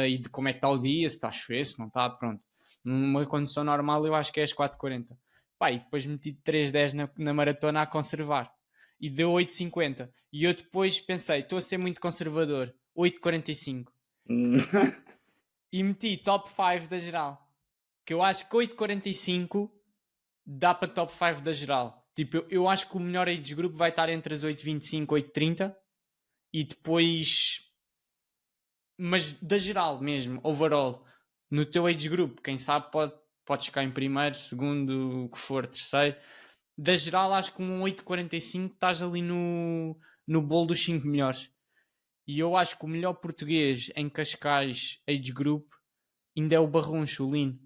E de como é que está o dia, se está a chover, se não está, pronto. Numa condição normal, eu acho que é as 4,40. Pá, e depois meti 3,10 na maratona a conservar. E deu 8,50. E eu depois pensei, estou a ser muito conservador. 8,45. E meti top 5 da geral. Que eu acho que 8,45 dá para top 5 da geral. Tipo, eu acho que o melhor age group vai estar entre as 8,25 e 8,30 e depois, mas da geral mesmo, overall, no teu age group, quem sabe pode ficar em primeiro, segundo, o que for, terceiro. Da geral, acho que um 8,45 estás ali no bolo dos 5 melhores. E eu acho que o melhor português em Cascais age group ainda é o Barroncho, o Lino.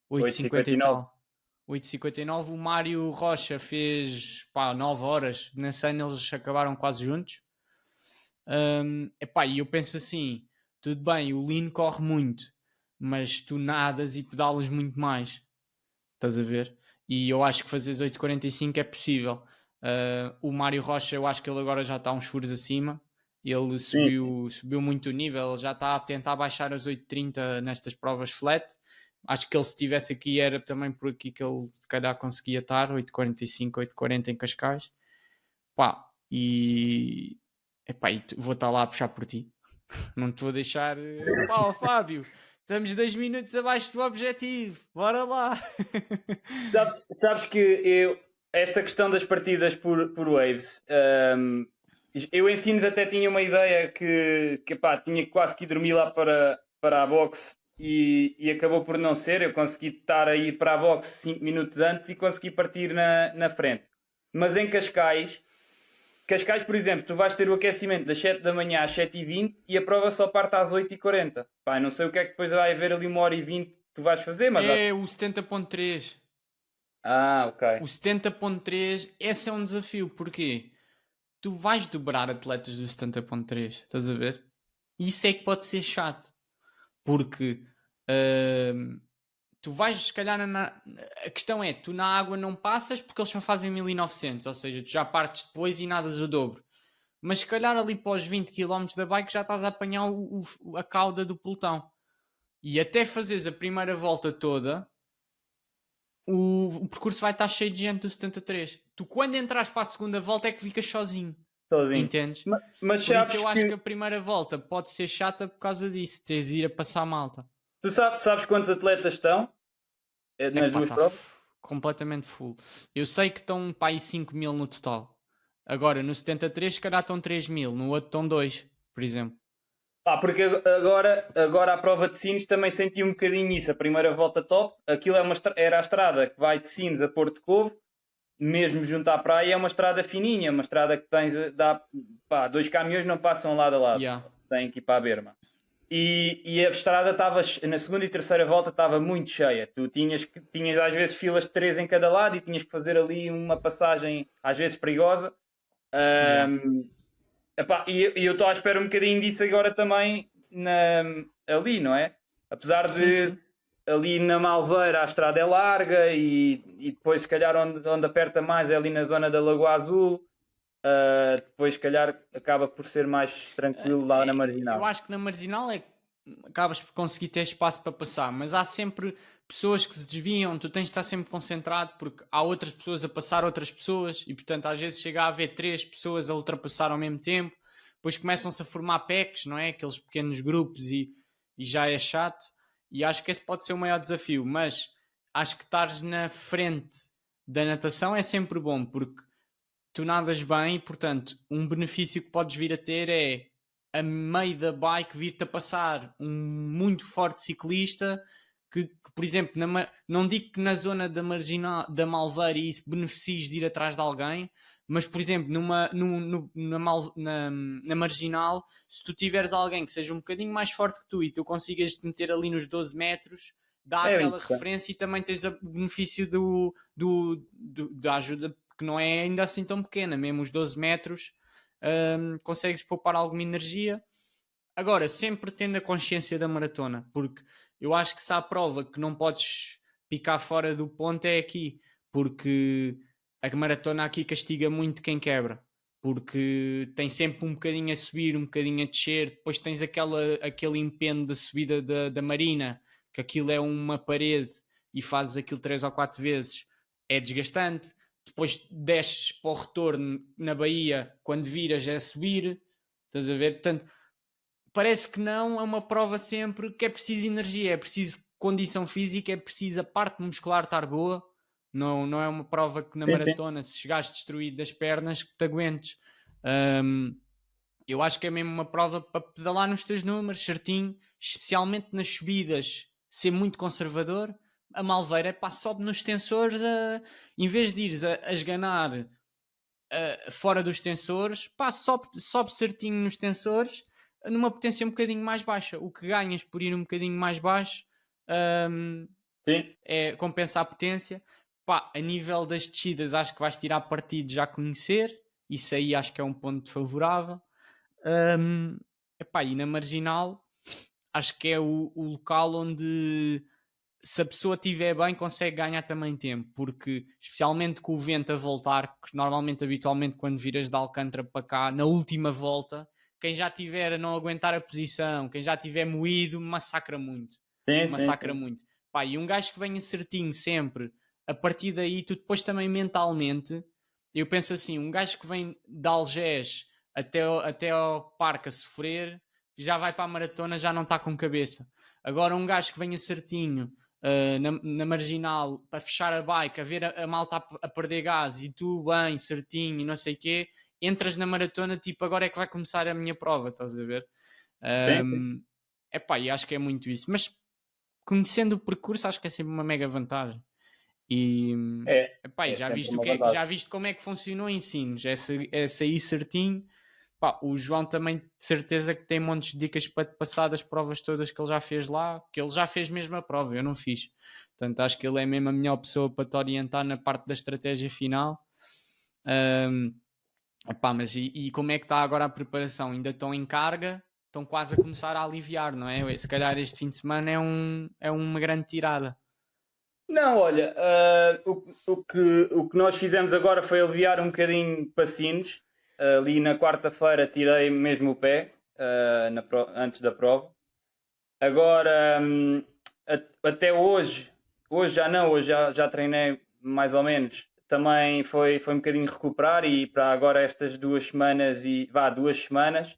8,50 e 8,59. tal. 8,59. O Mário Rocha fez 9 horas. Nesse ano eles acabaram quase juntos. E eu penso assim: tudo bem, o Lino corre muito, mas tu nadas e pedalas muito mais. Estás a ver? E eu acho que fazeres 8,45 é possível. O Mário Rocha, eu acho que ele agora já está uns furos acima. Ele Sim, sim. subiu muito o nível, ele já está a tentar baixar as 8,30 nestas provas flat. Acho que ele, se estivesse aqui, era também por aqui que ele se calhar conseguia estar, 8,45, 8,40 em Cascais. Pá, vou estar lá a puxar por ti. Não te vou deixar. Pá, Fábio, estamos 2 minutos abaixo do objetivo, bora lá. Sabes que esta questão das partidas por waves, eu em Sines até tinha uma ideia que pá, tinha quase que ir dormir lá para a box e acabou por não ser. Eu consegui estar a ir para a box 5 minutos antes e consegui partir na frente. Mas em Cascais, por exemplo, tu vais ter o aquecimento das 7 da manhã às 7h20 e a prova só parte às 8h40. Pá, não sei o que é que depois vai haver ali 1h20 que tu vais fazer, mas... É o 70,3. Ah, ok. O 70,3, esse é um desafio. Porquê? Tu vais dobrar atletas do 70,3, estás a ver? Isso é que pode ser chato. Porque tu vais, se calhar, a questão é, tu na água não passas porque eles só fazem 1900, ou seja, tu já partes depois e nadas o dobro. Mas se calhar ali para os 20 km da bike já estás a apanhar a cauda do pelotão. E até fazeres a primeira volta toda, o percurso vai estar cheio de gente do 73. Tu, quando entras para a segunda volta, é que ficas sozinho. Sozinho. Entendes? Mas Por isso sabes eu acho que que... a primeira volta pode ser chata por causa disso. Tens de ir a passar malta. Tu sabes quantos atletas estão É nas pá, duas está provas? completamente full. Eu sei que estão para aí 5 mil no total. Agora, no 73, se calhar estão 3 mil. No outro estão 2, por exemplo. Porque agora a prova de Sines também senti um bocadinho isso. A primeira volta top, aquilo era a estrada que vai de Sines a Porto Covo, mesmo junto à praia, é uma estrada fininha, uma estrada que tens, pá, 2 caminhões não passam lado a lado, Yeah. têm que ir para a berma. E a estrada estava, na segunda e terceira volta estava muito cheia. Tu tinhas às vezes filas de 3 em cada lado e tinhas que fazer ali uma passagem às vezes perigosa. Yeah. Epá, e eu estou à espera um bocadinho disso agora também ali, não é? Apesar Sim, de sim. ali na Malveira a estrada é larga e depois se calhar onde aperta mais é ali na zona da Lagoa Azul. Depois se calhar acaba por ser mais tranquilo lá na Eu Marginal. acho que na marginal é que acabas por conseguir ter espaço para passar, mas há sempre pessoas que se desviam, tu tens de estar sempre concentrado porque há outras pessoas a passar outras pessoas e portanto às vezes chega a haver 3 pessoas a ultrapassar ao mesmo tempo, depois começam-se a formar packs, não é? Aqueles pequenos grupos e já é chato, e acho que esse pode ser o maior desafio, mas acho que estares na frente da natação é sempre bom porque tu nadas bem e, portanto, um benefício que podes vir a ter é a meio da bike vir-te a passar um muito forte ciclista que por exemplo, não digo que na zona da marginal da Malveira isso beneficies de ir atrás de alguém, mas por exemplo, na marginal, se tu tiveres alguém que seja um bocadinho mais forte que tu e tu consigas te meter ali nos 12 metros, dá É aquela interessante. referência e também tens o benefício da ajuda que não é ainda assim tão pequena, mesmo os 12 metros, consegues poupar alguma energia. Agora, sempre tendo a consciência da maratona, porque eu acho que se há prova que não podes picar fora do ponto é aqui, porque a maratona aqui castiga muito quem quebra, porque tem sempre um bocadinho a subir, um bocadinho a descer, depois tens aquele empenho da subida da marina, que aquilo é uma parede e fazes aquilo 3 ou 4 vezes, é desgastante. Depois desces para o retorno na Bahia, quando viras é subir, estás a ver? Portanto, parece que não, é uma prova sempre que é preciso energia, é preciso condição física, é preciso a parte muscular estar boa, Não é uma prova que na Sim, sim. maratona, se chegares destruído das pernas, que te aguentes. Um, eu acho que é mesmo uma prova para pedalar nos teus números certinho, especialmente nas subidas, ser muito conservador. A Malveira é pá, sobe nos tensores, em vez de ires a esganar fora dos tensores, pá, sobe certinho nos tensores, numa potência um bocadinho mais baixa. O que ganhas por ir um bocadinho mais baixo hum, Sim. é compensar a potência. Pá, a nível das descidas, acho que vais tirar partido já a conhecer. Isso aí acho que é um ponto favorável. Epá, e na marginal, acho que é o local onde, se a pessoa estiver bem, consegue ganhar também tempo, porque especialmente com o vento a voltar, que normalmente, habitualmente, quando viras de Alcântara para cá, na última volta, quem já tiver a não aguentar a posição, quem já tiver moído, massacra muito. Sim, sim, Massacra sim. muito. Pá, e um gajo que venha certinho sempre, a partir daí, tu depois também mentalmente, eu penso assim, um gajo que vem de Algés até ao parque a sofrer, já vai para a maratona, já não está com cabeça. Agora um gajo que venha certinho na marginal para fechar a bike, a ver a malta a perder gás e tu bem, certinho e não sei o quê, entras na maratona, tipo, agora é que vai começar a minha prova, estás a ver? Sim, sim. Epá, e acho que é muito isso. Mas conhecendo o percurso, acho que é sempre uma mega vantagem. E, epá, e É já sempre viste, uma vantagem. já viste como é que funcionou ensinos, é sair certinho. Pá, o João também de certeza que tem montes de dicas para te passar das provas todas que ele já fez lá, que ele já fez mesmo a prova, eu não fiz. Portanto, acho que ele é mesmo a melhor pessoa para te orientar na parte da estratégia final. Um, epá, mas e como é que está agora a preparação? Ainda estão em carga? Estão quase a começar a aliviar, não é? Se calhar este fim de semana é uma grande tirada. Não, olha, o que nós fizemos agora foi aliviar um bocadinho passinhos. Ali na quarta-feira tirei mesmo o pé, antes da prova. Agora, até hoje já não, hoje já treinei mais ou menos. Também foi um bocadinho recuperar e para agora estas 2 semanas e vá, 2 semanas,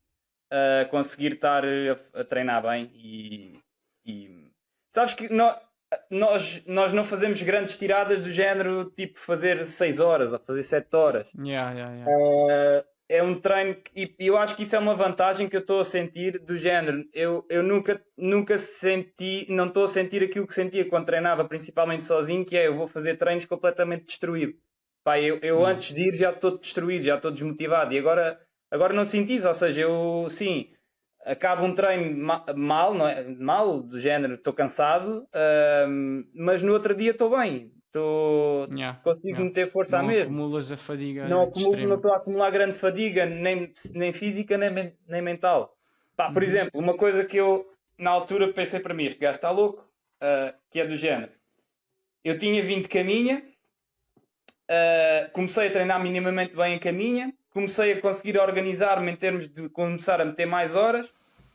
conseguir estar a treinar bem e sabes que nós não fazemos grandes tiradas do género tipo fazer 6 horas ou fazer 7 horas. Yeah, yeah, yeah. É um treino e eu acho que isso é uma vantagem que eu estou a sentir do género. Eu nunca senti, não estou a sentir aquilo que sentia quando treinava, principalmente sozinho, que é eu vou fazer treinos completamente destruído. Pá, eu Yeah. antes de ir já estou destruído, já estou desmotivado e agora não sinto isso, ou seja, eu sim, acabo um treino mal, não é? Mal, do género, estou cansado, mas no outro dia estou bem, Yeah, consigo yeah. meter força à Não mesma. acumulas a Não fadiga acumulo, não extrema. estou a acumular grande fadiga, nem física, nem mental. Pá, por Uhum. exemplo, uma coisa que eu na altura pensei para mim, este gajo está louco, que é do género. Eu tinha vindo de caminha, comecei a treinar minimamente bem em caminha, comecei a conseguir organizar-me em termos de começar a meter mais horas.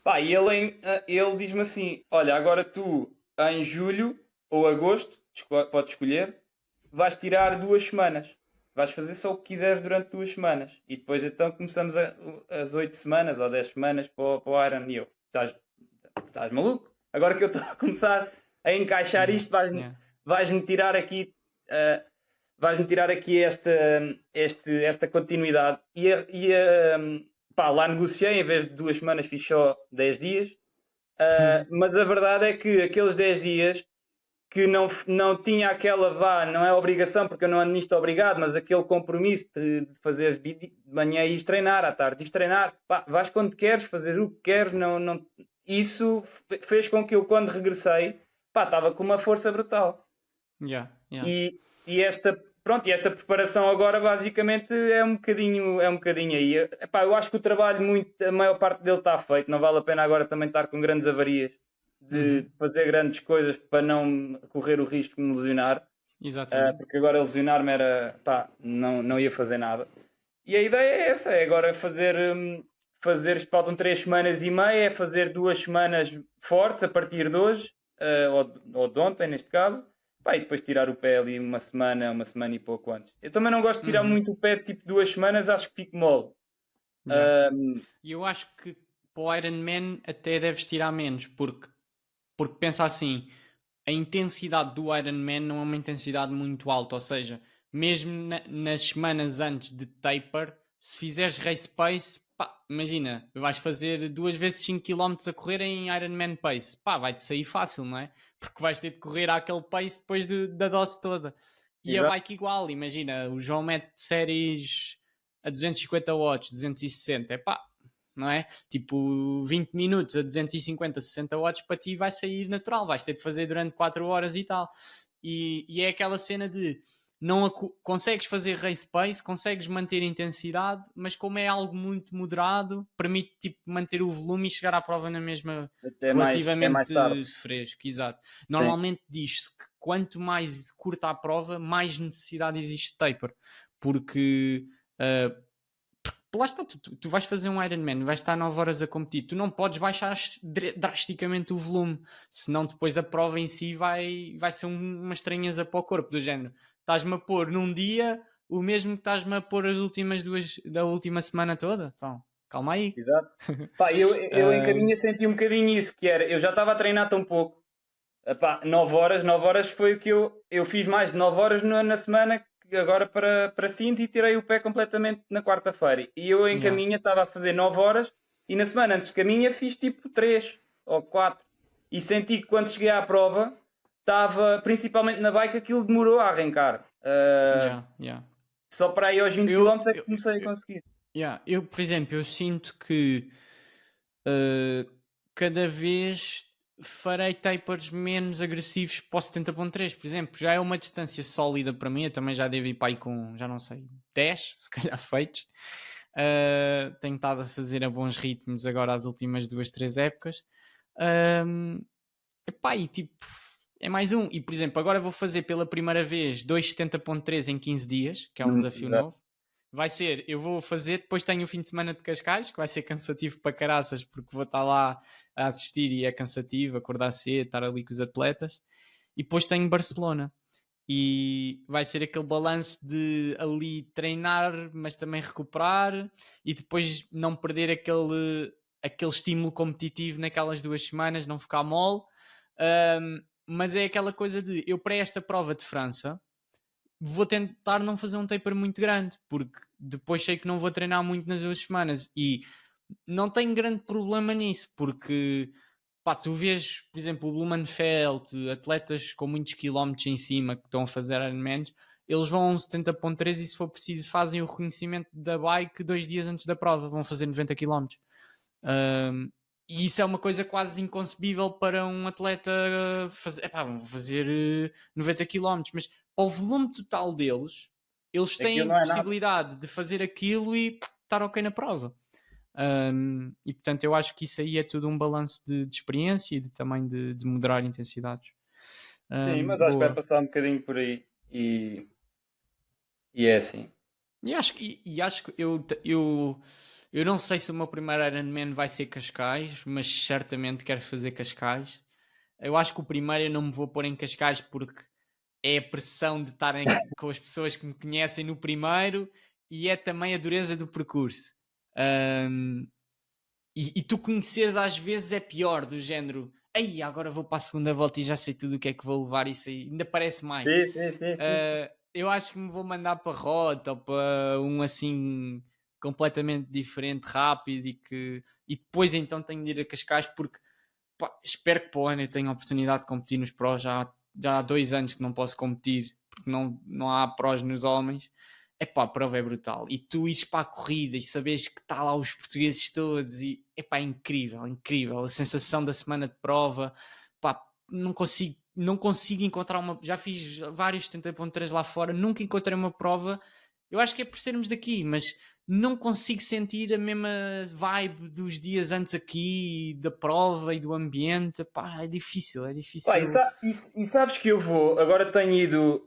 Pá, e ele diz-me assim: olha, agora tu em julho ou agosto, podes escolher, vais tirar 2 semanas. Vais fazer só o que quiseres durante 2 semanas. E depois então começamos as 8 semanas ou 10 semanas para o Iron. E eu, estás maluco? Agora que eu estou a começar a encaixar Yeah, isto, vais-me yeah. vais tirar aqui. Vais-me tirar aqui esta continuidade. Pá, lá negociei, em vez de 2 semanas, fiz só 10 dias. Mas a verdade é que aqueles 10 dias que não tinha aquela vá, não é obrigação, porque eu não ando nisto obrigado, mas aquele compromisso de fazer de manhã ires treinar, à tarde ires treinar, pá, vais quando queres, fazer o que queres, isso fez com que eu, quando regressei, pá, estava com uma força brutal. Yeah, yeah. E esta preparação agora basicamente é um bocadinho aí. Epá, eu acho que o trabalho a maior parte dele está feito, não vale a pena agora também estar com grandes avarias Uhum. de fazer grandes coisas para não correr o risco de me lesionar, Exatamente. porque agora lesionar-me era, pá, não ia fazer nada. E a ideia é essa, é agora fazer, faltam 3 semanas e meia, é fazer 2 semanas fortes a partir de hoje, ou de ontem neste caso, pá, e depois tirar o pé ali uma semana e pouco antes. Eu também não gosto de tirar Uhum. muito o pé, tipo 2 semanas, acho que fico mole. Yeah. Ahm, E eu acho que para o Iron Man até deves tirar menos, porque pensa assim, a intensidade do Ironman não é uma intensidade muito alta, ou seja, mesmo nas semanas antes de taper, se fizeres race pace, pá, imagina, vais fazer 2 vezes 5 km a correr em Ironman pace, pá, vai-te sair fácil, não é? Porque vais ter de correr àquele pace depois da dose toda. E a Exato. bike igual, imagina, o João mete séries a 250 watts, 260, é pá, não é? Tipo, 20 minutos a 250, 60 watts para ti vai sair natural, vais ter de fazer durante 4 horas e tal. E é aquela cena de não consegues fazer race pace, consegues manter a intensidade, mas como é algo muito moderado, permite tipo, manter o volume e chegar à prova na mesma Até mais tarde. relativamente fresco, exato. Sim. Normalmente diz-se que quanto mais curta a prova, mais necessidade existe de taper, porque lá está, tu vais fazer um Ironman, vais estar 9 horas a competir, tu não podes baixar drasticamente o volume, senão depois a prova em si vai ser uma estranheza para o corpo, do género, estás-me a pôr num dia o mesmo que estás-me a pôr as últimas 2 da última semana toda, então calma aí. Exato. Pá, eu em caminha senti um bocadinho isso, que era, eu já estava a treinar tão pouco. Epá, 9 horas foi o que eu fiz mais de 9 horas na semana, agora para Cinto, e tirei o pé completamente na quarta-feira. E eu em Yeah. caminha estava a fazer 9 horas e na semana antes de caminha fiz tipo 3 ou 4. E senti que quando cheguei à prova, estava principalmente na bike, aquilo demorou a arrancar. Yeah. Só para aí aos 20 Eu, km é que eu, comecei a eu, conseguir. eu, por exemplo, eu sinto que cada vez farei tapers menos agressivos para o 70.3, por exemplo, já é uma distância sólida para mim, eu também já devo ir para aí com, já não sei, 10, se calhar feitos. Tenho estado a fazer a bons ritmos agora as últimas 2, 3 épocas. Epá, e tipo, é mais um. E por exemplo, agora vou fazer pela primeira vez 2,70.3 em 15 dias, que é um desafio Exato. novo. Vai ser, eu vou fazer, depois tenho o fim de semana de Cascais, que vai ser cansativo para caraças, porque vou estar lá a assistir e é cansativo, acordar cedo, estar ali com os atletas. E depois tenho Barcelona. E vai ser aquele balanço de ali treinar, mas também recuperar e depois não perder aquele estímulo competitivo naquelas 2 semanas, não ficar mole. Mas é aquela coisa de eu para esta prova de França vou tentar não fazer um taper muito grande, porque depois sei que não vou treinar muito nas 2 semanas e não tenho grande problema nisso, porque pá, tu vês, por exemplo, o Blumenfeld, atletas com muitos quilómetros em cima que estão a fazer Ironmans, eles vão a um 70.3 e se for preciso fazem o reconhecimento da bike 2 dias antes da prova, vão fazer 90 quilómetros. E isso é uma coisa quase inconcebível para um atleta fazer. Epá, vão fazer 90 km, mas para o volume total deles, eles Aquilo têm não é nada. possibilidade de fazer aquilo e estar ok na prova. E portanto, eu acho que isso aí é tudo um balanço de experiência e também de moderar intensidades. Sim, mas acho que vai Boa. passar um bocadinho por aí. E é assim. E acho que eu não sei se o meu primeiro Ironman vai ser Cascais, mas certamente quero fazer Cascais. Eu acho que o primeiro eu não me vou pôr em Cascais porque é a pressão de estar com as pessoas que me conhecem no primeiro e é também a dureza do percurso. Ahm, e tu conheceres às vezes é pior, do género, ei, agora vou para a segunda volta e já sei tudo o que é que vou levar, isso aí ainda parece mais. Sim. Eu acho que me vou mandar para Rota ou para um assim completamente diferente, rápido e depois então tenho de ir a Cascais porque pá, espero que para o ano eu tenha a oportunidade de competir nos prós. Já há 2 anos que não posso competir porque não há prós nos homens. Epá, a prova é brutal. E tu ires para a corrida e sabes que está lá os portugueses todos e epá, é incrível, incrível. A sensação da semana de prova, pá, não consigo encontrar uma. Já fiz vários 70.3 lá fora, nunca encontrei uma prova. Eu acho que é por sermos daqui, mas não consigo sentir a mesma vibe dos dias antes aqui, da prova e do ambiente. Pá, é difícil, é Pá, difícil. e sabes que eu vou, agora tenho ido,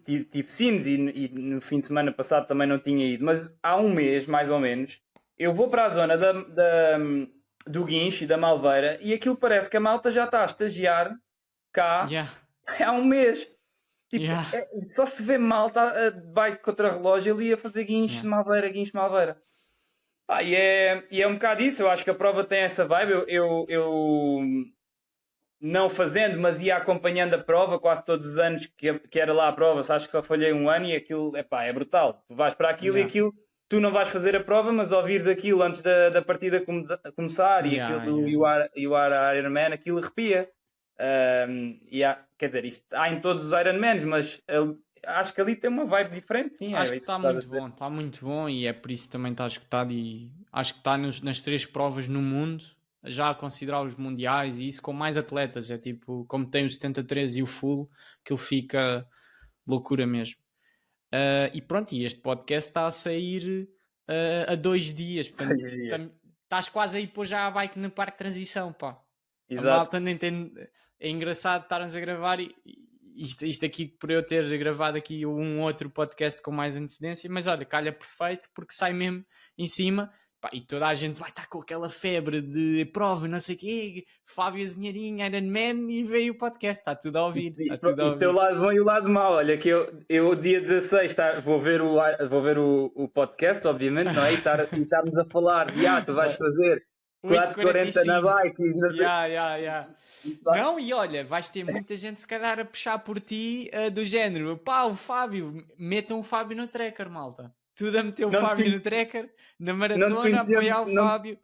tive Sines e no fim de semana passado também não tinha ido, mas há um mês, mais ou menos, eu vou para a zona do Guincho e da Malveira e aquilo parece que a malta já está a estagiar cá Yeah, há um mês. Tipo, yeah, só se vê malta a bike contra relógio ali a fazer yeah. Guincho de Malveira. E é um bocado isso, eu acho que a prova tem essa vibe. Eu não fazendo, mas ia acompanhando a prova quase todos os anos que era lá a prova. Acho que só falhei um ano e aquilo, epá, é brutal. Tu vais para aquilo e Yeah. aquilo, tu não vais fazer a prova, mas ouvires aquilo antes da partida começar e aquilo Yeah, do yeah, yeah. You Are Iron Man, aquilo arrepia. Quer dizer, isto há em todos os Iron Mans, mas acho que ali tem uma vibe diferente, sim, Acho é que isso que estás a dizer. está muito bom e é por isso que também está escutado e acho que está nas 3 provas no mundo, já a considerar os mundiais e isso com mais atletas, é tipo, como tem o 73 e o full, que ele fica loucura mesmo. E pronto, e este podcast está a sair a 2 dias, portanto, estás quase aí pôr já a bike no parque de transição, pá. A Exato. malta nem tem. É engraçado estarmos a gravar e isto aqui por eu ter gravado aqui um outro podcast com mais antecedência, mas olha, calha perfeito porque sai mesmo em cima. Pá, e toda a gente vai estar com aquela febre de prova, não sei o quê, Fábio Azinheirinho, Iron Man, e veio o podcast, está tudo a ouvir. Está tudo a Isto é o ouvir. lado bom e o lado mau. Olha, que eu dia 16 vou ver o podcast, obviamente, não é? E estarmos a falar de tu vais fazer 4,40 na 8h45. bike. E não sei- Yeah. Não, e olha, vais ter muita gente se calhar a puxar por ti do género. Pá, o Fábio, metam o Fábio no tracker, malta. Tudo a meter o Não te Fábio conhe- no tracker, na não te maratona, conheciam, apoiar o Fábio.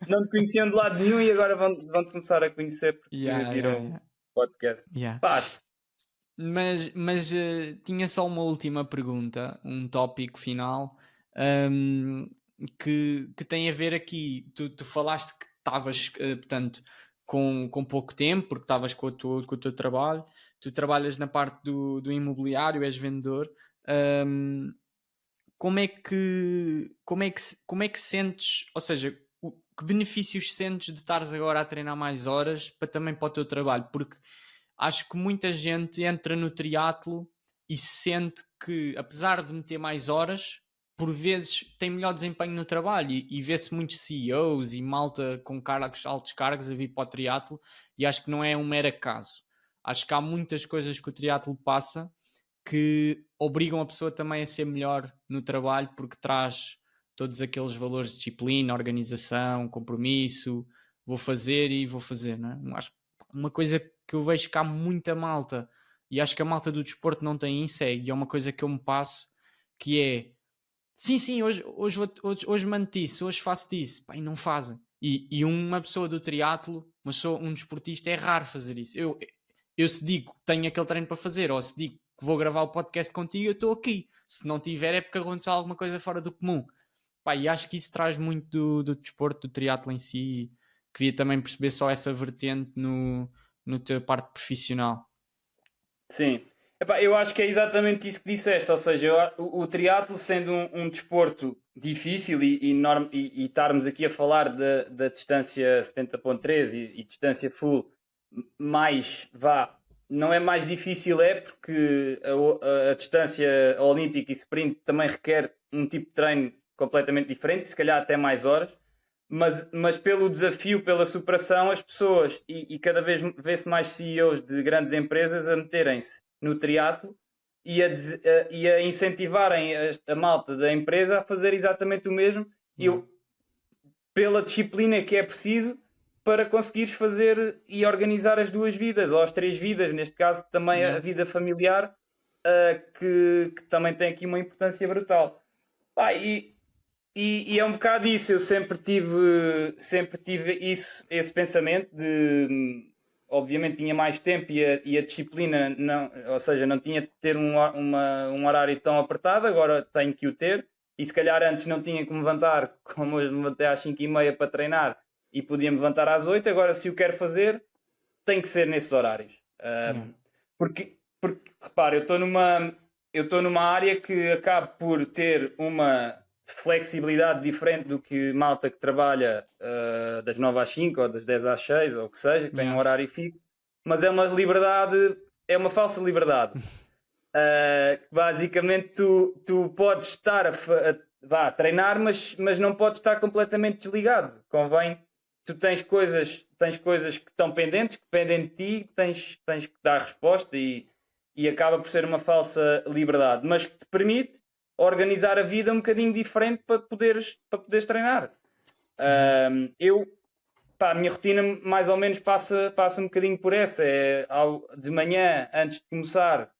não te conheciam de lado nenhum e agora vão-te começar a conhecer porque viram o Yeah. podcast. Yeah. Pá, Mas tinha só uma última pergunta, um tópico final, que tem a ver aqui. Tu falaste que estavas, portanto, com pouco tempo, porque estavas com o teu trabalho. Tu trabalhas na parte do imobiliário, és vendedor. Hum, como é que sentes, ou seja, que benefícios sentes de estares agora a treinar mais horas também para o teu trabalho? Porque acho que muita gente entra no triatlo e sente que, apesar de meter mais horas, por vezes tem melhor desempenho no trabalho e vê-se muitos CEOs e malta com altos cargos a vir para o triatlo e acho que não é um mero acaso. Acho que há muitas coisas que o triatlo passa que obrigam a pessoa também a ser melhor no trabalho porque traz todos aqueles valores de disciplina, organização, compromisso, vou fazer e vou fazer, não é? Acho que uma coisa que eu vejo que há muita malta e acho que a malta do desporto não tem isso e é uma coisa que eu me passo que é sim, hoje mando isso, hoje faço isso, pá, e não fazem. E uma pessoa do triatlo, um desportista, é raro fazer isso. Eu se digo que tenho aquele treino para fazer, ou se digo que vou gravar o podcast contigo, eu estou aqui. Se não tiver é porque aconteceu alguma coisa fora do comum. Pá, e acho que isso traz muito do desporto, do triatlo em si. E queria também perceber só essa vertente no teu parte profissional. sim. Epá, eu acho que é exatamente isso que disseste, ou seja, o triatlo sendo um desporto difícil e estarmos aqui a falar da distância 70.3 e distância full mais, não é mais difícil porque a distância olímpica e sprint também requer um tipo de treino completamente diferente, se calhar até mais horas, mas pelo desafio, pela superação, as pessoas, e cada vez vê-se mais CEOs de grandes empresas a meterem-se no triatlo e a incentivarem a malta da empresa a fazer exatamente o mesmo pela disciplina que é preciso para conseguires fazer e organizar as duas vidas, ou as três vidas, neste caso também a vida familiar, que também tem aqui uma importância brutal. E é um bocado isso, eu sempre tive esse pensamento de obviamente tinha mais tempo e a disciplina, não, ou seja, não tinha de ter um horário tão apertado, agora tenho que o ter. E se calhar antes não tinha que me levantar, como hoje me levantei às 5h30 para treinar e podia me levantar às 8, agora se o quero fazer, tem que ser nesses horários. Porque repara, eu estou numa área que acaba por ter uma flexibilidade diferente do que malta que trabalha das 9 às 5 ou das 10 às 6 ou o que seja, que tem um horário fixo, mas é uma liberdade, é uma falsa liberdade. Basicamente tu podes estar a treinar, mas não podes estar completamente desligado. Convém, tu tens coisas que estão pendentes, que dependem de ti, tens que dar resposta e acaba por ser uma falsa liberdade, mas que te permite organizar a vida um bocadinho diferente para poderes treinar. pá, a minha rotina mais ou menos passa um bocadinho por essa. É de manhã, antes de começar,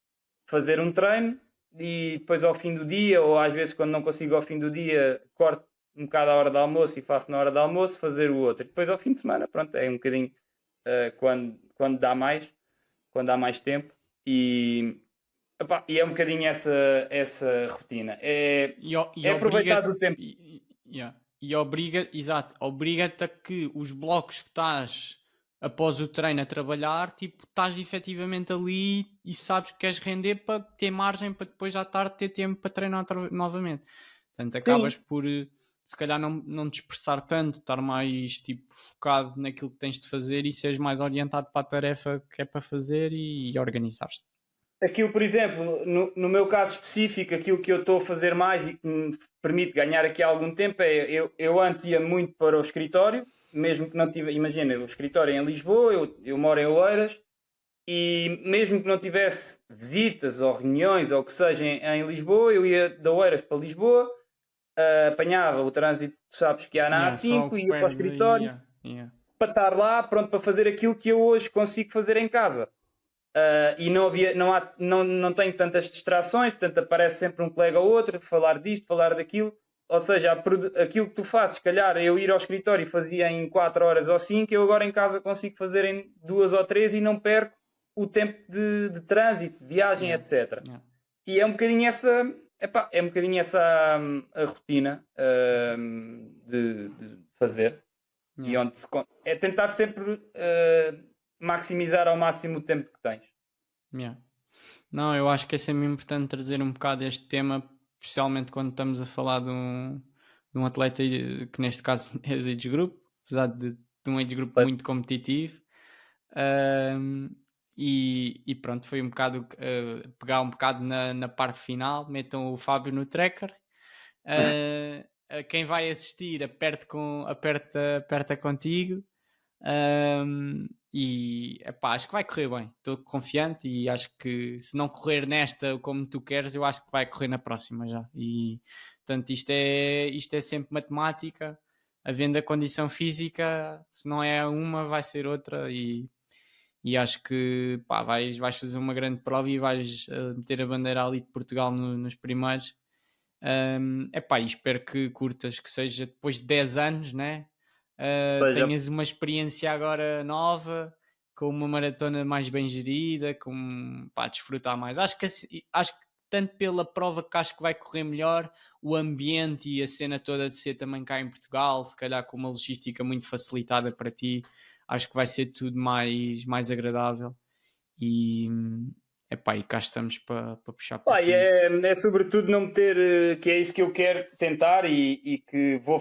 fazer um treino e depois ao fim do dia, ou às vezes quando não consigo ao fim do dia, corto um bocado a hora de almoço e faço na hora de almoço, fazer o outro. E depois ao fim de semana, pronto, é um bocadinho quando dá mais tempo. E, epá, e é um bocadinho essa rotina. E É aproveitar obriga-te. o tempo. Yeah. E exato, obriga-te a que os blocos que estás após o treino a trabalhar, tipo, estás efetivamente ali e sabes que queres render para ter margem para depois à tarde ter tempo para treinar novamente. Portanto, acabas Sim, por se calhar não dispersar tanto, estar mais tipo focado naquilo que tens de fazer e seres mais orientado para a tarefa que é para fazer e organizar-te. aquilo, por exemplo, no meu caso específico, aquilo que eu estou a fazer mais e que me permite ganhar aqui algum tempo é eu antes ia muito para o escritório, mesmo que não tive, imagina, o escritório é em Lisboa, eu moro em Oeiras, e mesmo que não tivesse visitas ou reuniões ou o que seja em Lisboa, eu ia de Oeiras para Lisboa, apanhava o trânsito, sabes que há na Yeah, só A5, ia para o perdes aí. escritório Yeah, yeah. para estar lá, pronto, para fazer aquilo que eu hoje consigo fazer em casa. E não tenho tantas distrações, portanto aparece sempre um colega ou outro, falar disto, falar daquilo. Ou seja, aquilo que tu fazes, se calhar eu ir ao escritório e fazia em 4 horas ou 5, eu agora em casa consigo fazer em 2 ou 3 e não perco o tempo de trânsito, de viagem, Yeah, etc. yeah, E é um bocadinho essa a rotina de fazer. E yeah. onde é tentar sempre maximizar ao máximo o tempo que tens. Yeah. Não, eu acho que é sempre importante trazer um bocado este tema, especialmente quando estamos a falar de um atleta que neste caso é o age group, apesar de um age group muito competitivo. Ahm, e pronto, foi um bocado pegar um bocado na parte final, metam o Fábio no tracker. Quem vai assistir aperta contigo. E epá, acho que vai correr bem. Estou confiante e acho que se não correr nesta como tu queres, eu acho que vai correr na próxima já. E portanto, isto é sempre matemática. Havendo a condição física, se não é uma, vai ser outra. E acho que pá, vais fazer uma grande prova e vais meter a bandeira ali de Portugal nos primeiros. Epá, e espero que curtas, que seja depois de 10 anos, né? Seja, Tenhas uma experiência agora nova, com uma maratona mais bem gerida, com pá, desfrutar mais. Acho que tanto pela prova que acho que vai correr melhor, o ambiente e a cena toda de ser também cá em Portugal, se calhar com uma logística muito facilitada para ti, acho que vai ser tudo mais agradável. E, epá, e cá estamos para puxar por pá, e ti. é sobretudo não meter, que é isso que eu quero tentar e que vou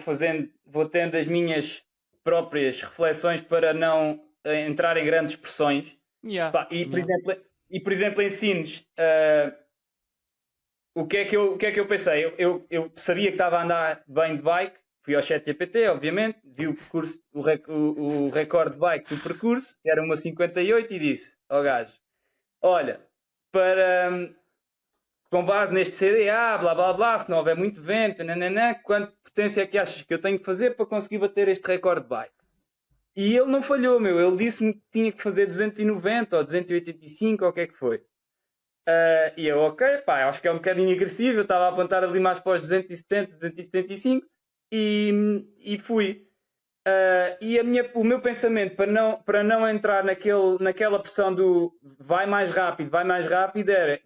tendo as minhas próprias reflexões para não entrar em grandes pressões. Yeah, Pá, yeah. e por exemplo em Sines, o que é que eu pensei? Eu sabia que estava a andar bem de bike, fui ao ChatGPT, obviamente, vi o percurso, o recorde de bike do percurso, que era uma 58, e disse ao gajo: olha, para, com base neste CDA, blá blá blá, se não houver muito vento, nananã, quanto potência é que achas que eu tenho que fazer para conseguir bater este recorde de bike? E ele não falhou, meu. Ele disse-me que tinha que fazer 290 ou 285 ou o que é que foi. E eu, ok, pá, acho que é um bocadinho agressivo. Eu estava a apontar ali mais para os 270, 275 e fui. O meu pensamento para não entrar naquela pressão do vai mais rápido era,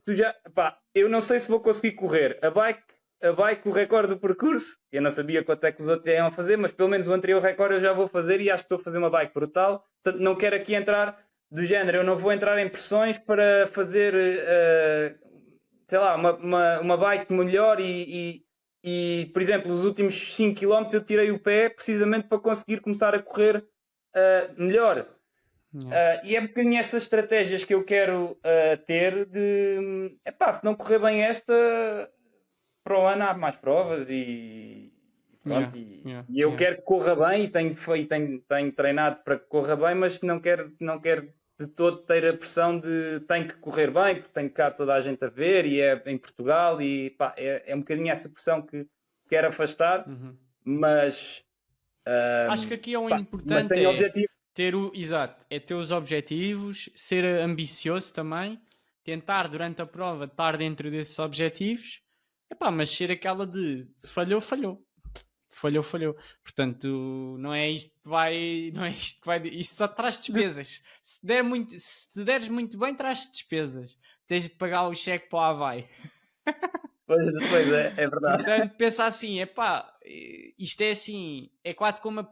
pá, eu não sei se vou conseguir correr. A bike, o recorde do percurso, eu não sabia quanto é que os outros iam a fazer, mas pelo menos o anterior recorde eu já vou fazer e acho que estou a fazer uma bike brutal. Portanto, não quero aqui entrar do género, eu não vou entrar em pressões para fazer, sei lá, uma bike melhor e, por exemplo, os últimos 5 km eu tirei o pé precisamente para conseguir começar a correr melhor. Yeah. E é um bocadinho estas estratégias que eu quero ter de, epá, se não correr bem esta, para o ano há mais provas e Yeah, pronto. E yeah, eu yeah. quero que corra bem e tenho treinado para que corra bem, mas não quero de todo ter a pressão de tem que correr bem, porque tenho cá toda a gente a ver e é em Portugal e pá, é um bocadinho essa pressão que quero afastar, Uhum. mas Acho que aqui é o Mas importante tem objetivo. exato, é ter os objetivos, ser ambicioso também, tentar durante a prova estar dentro desses objetivos, mas ser aquela de falhou, falhou. Falhou, falhou. Portanto, não é isto que vai. Não é isto que vai. Isto só traz despesas. Se te deres muito bem, traz despesas. Tens de pagar o cheque para o Havaí. Pois é verdade. Portanto, pensa assim, isto é assim, é quase como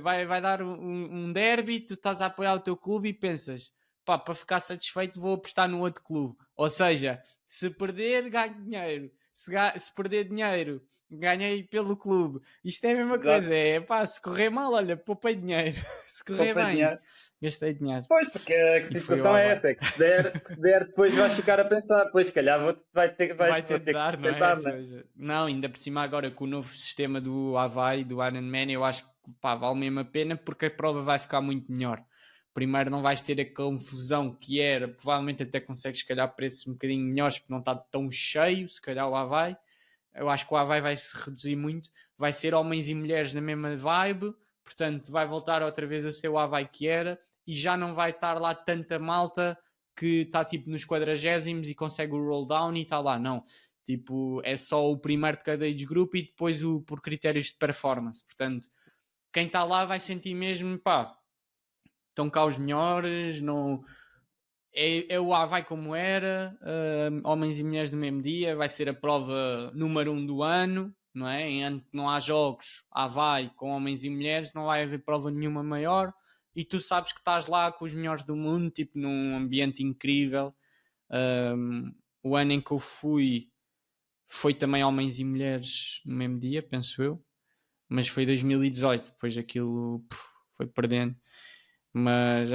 vai dar um derby, tu estás a apoiar o teu clube e pensas, para ficar satisfeito vou apostar no outro clube. Ou seja, se perder, ganho dinheiro. Se perder dinheiro, ganhei pelo clube. Isto é a mesma Exato. coisa, se correr mal, olha, poupei dinheiro. Se correr Poupa bem, dinheiro. gastei dinheiro. Pois, porque a situação é essa, é que se der, depois vais ficar a pensar, pois se calhar vai ter de dar, que não é? tentar, né? Não, ainda por cima agora com o novo sistema do Havaí, do Ironman, eu acho que vale mesmo a pena porque a prova vai ficar muito melhor. Primeiro não vais ter a confusão que era, provavelmente até consegues se calhar preços um bocadinho melhores porque não está tão cheio, se calhar o Havaí. Eu acho que o Havaí vai se reduzir muito, vai ser homens e mulheres na mesma vibe, portanto vai voltar outra vez a ser o Havaí que era e já não vai estar lá tanta malta que está tipo nos 40º e consegue o roll down e está lá, não. Tipo, é só o primeiro de cada age group e depois o por critérios de performance. Portanto, quem está lá vai sentir mesmo, estão cá os melhores, não... É o Havaí como era, homens e mulheres no mesmo dia, vai ser a prova número 1 do ano, não é? Em ano que não há jogos, Havaí com homens e mulheres, não vai haver prova nenhuma maior e tu sabes que estás lá com os melhores do mundo, tipo num ambiente incrível. O ano em que eu fui foi também homens e mulheres no mesmo dia, penso eu, mas foi 2018, depois aquilo foi perdendo. Mas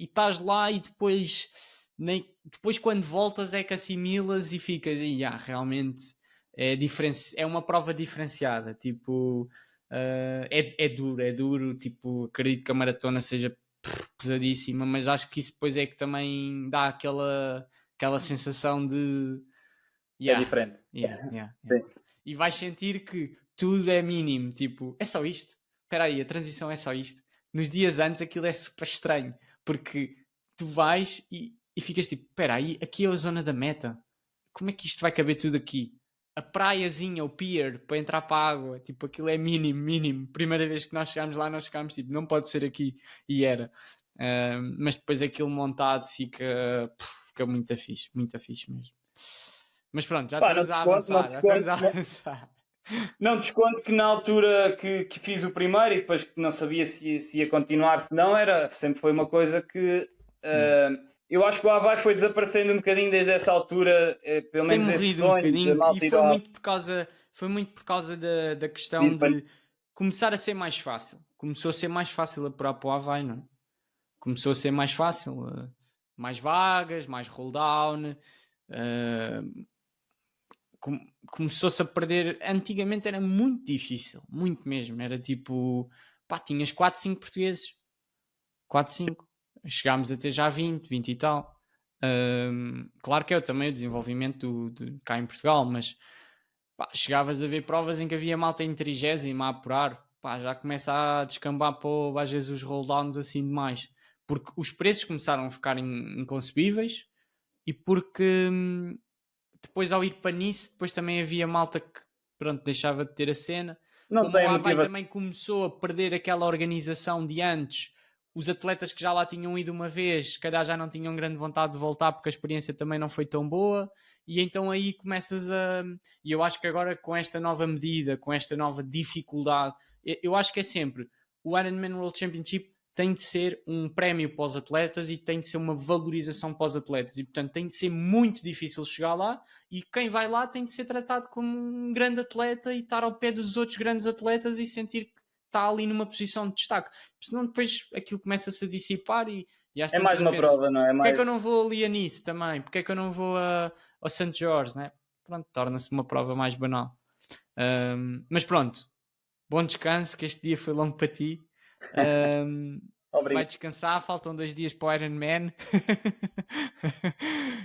e estás lá e depois quando voltas é que assimilas e ficas e realmente é uma prova diferenciada, tipo é duro, tipo, acredito que a maratona seja pesadíssima, mas acho que isso depois é que também dá aquela sensação de É diferente. e vais sentir que tudo é mínimo, tipo, é só isto, espera aí, a transição é só isto. Nos dias antes aquilo é super estranho, porque tu vais e ficas tipo, espera aí, aqui é a zona da meta, como é que isto vai caber tudo aqui? A praiazinha, o pier, para entrar para a água, tipo, aquilo é mínimo. Primeira vez que nós chegámos lá, nós chegámos tipo, não pode ser aqui, e era. Mas depois aquilo montado fica muito fixe mesmo. Mas pronto, já estamos a avançar. Não desconto que na altura que fiz o primeiro e depois que não sabia se ia continuar, se não, sempre foi uma coisa que eu acho que o Havaí foi desaparecendo um bocadinho desde essa altura, pelo menos esse sonho. Um bocadinho, e foi muito por causa da questão de começar a ser mais fácil. Começou a ser mais fácil apurar para o Havaí, não é? Começou a ser mais fácil, mais vagas, mais roll down. Começou-se a perder. Antigamente era muito difícil, muito mesmo. Era tipo, tinhas 4, 5 portugueses, 4, 5. Chegámos a ter já 20 e tal. Claro que é também o desenvolvimento cá em Portugal, mas chegavas a ver provas em que havia malta em 30º a apurar, já começa a descambar para às vezes os rolldowns assim demais, porque os preços começaram a ficar inconcebíveis e porque depois ao ir para nisso, depois também havia malta que deixava de ter a cena. Como o Havaí também começou a perder aquela organização de antes, os atletas que já lá tinham ido uma vez, se calhar já não tinham grande vontade de voltar porque a experiência também não foi tão boa, e então aí começas a... E eu acho que agora com esta nova medida, com esta nova dificuldade, eu acho que é sempre o Ironman World Championship tem de ser um prémio para os atletas e tem de ser uma valorização para os atletas e portanto tem de ser muito difícil chegar lá e quem vai lá tem de ser tratado como um grande atleta e estar ao pé dos outros grandes atletas e sentir que está ali numa posição de destaque, senão depois aquilo começa-se a dissipar e é mais uma prova, não é? Porque é que eu não vou ali a Nice também? Porque é que eu não vou ao St. George, né? Pronto, torna-se uma prova mais banal. Mas pronto, bom descanso, que este dia foi longo para ti. Vai descansar, faltam 2 dias para o Ironman.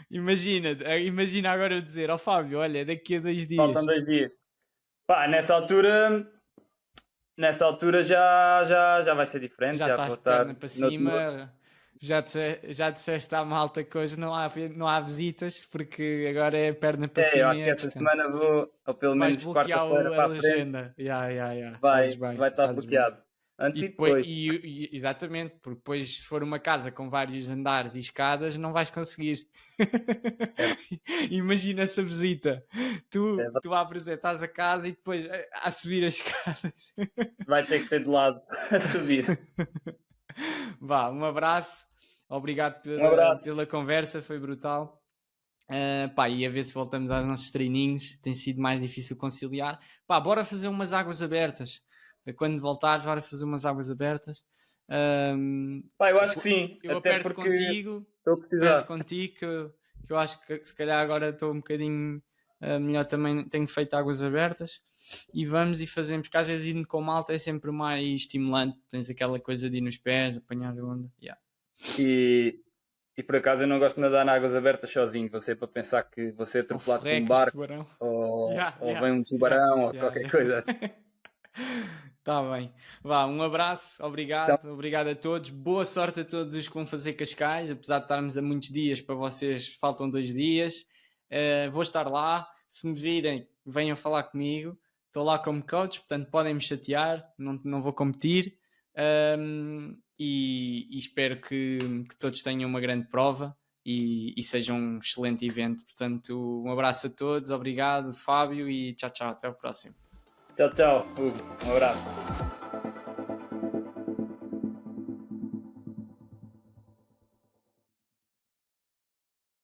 Imagina agora eu dizer ao Fábio, olha, daqui a 2 dias. Faltam 2 dias. Nessa altura nessa altura já vai ser diferente, Já já estás vou de estar perna para noutro mood. cima, já disseste à malta que hoje não há visitas, porque agora é perna para É, eu cima acho e que é essa descanso. semana vou, ou pelo Vais menos bloquear quarta-feira a para a frente, legenda. Fazes vai bem, estar fazes bem. bloqueado. Antes E e depois, depois. exatamente, porque depois, se for uma casa com vários andares e escadas, não vais conseguir. É, Imagina essa visita. é, Tu apresentas a casa e depois a subir as escadas. vai ter que ser de lado a subir. Vá, um abraço. Obrigado Um abraço. pela conversa, foi brutal. Pá, e a ver se voltamos aos nossos treininhos. Tem sido mais difícil conciliar. Pá, bora fazer umas águas abertas. Quando voltares, bora fazer umas águas abertas. Um, Pá, eu acho que sim, eu até porque estou a aperto precisar. contigo, que eu acho que se calhar agora estou um bocadinho melhor também, tenho feito águas abertas. E vamos e fazemos, que às vezes indo com malta é sempre mais estimulante. Tens aquela coisa de ir nos pés, apanhar a onda. Yeah. E, e por acaso eu não gosto de nadar em águas abertas sozinho. Você para pensar que você é Ou atropelado por um forrecas, barco tubarão. ou vem um Yeah, tubarão ou yeah, qualquer yeah. coisa assim. Tá bem. Vá, um abraço, Então, obrigado a todos. Boa sorte a todos os que vão fazer Cascais, apesar de estarmos a muitos dias, para vocês faltam 2 dias. Vou estar lá, se me virem, venham falar comigo. Estou lá como coach, portanto podem me chatear, não vou competir. E espero que todos tenham uma grande prova e seja um excelente evento. Portanto, um abraço a todos, obrigado, Fábio, e tchau, tchau, até o próximo. tchau, tchau, Hugo. Um abraço.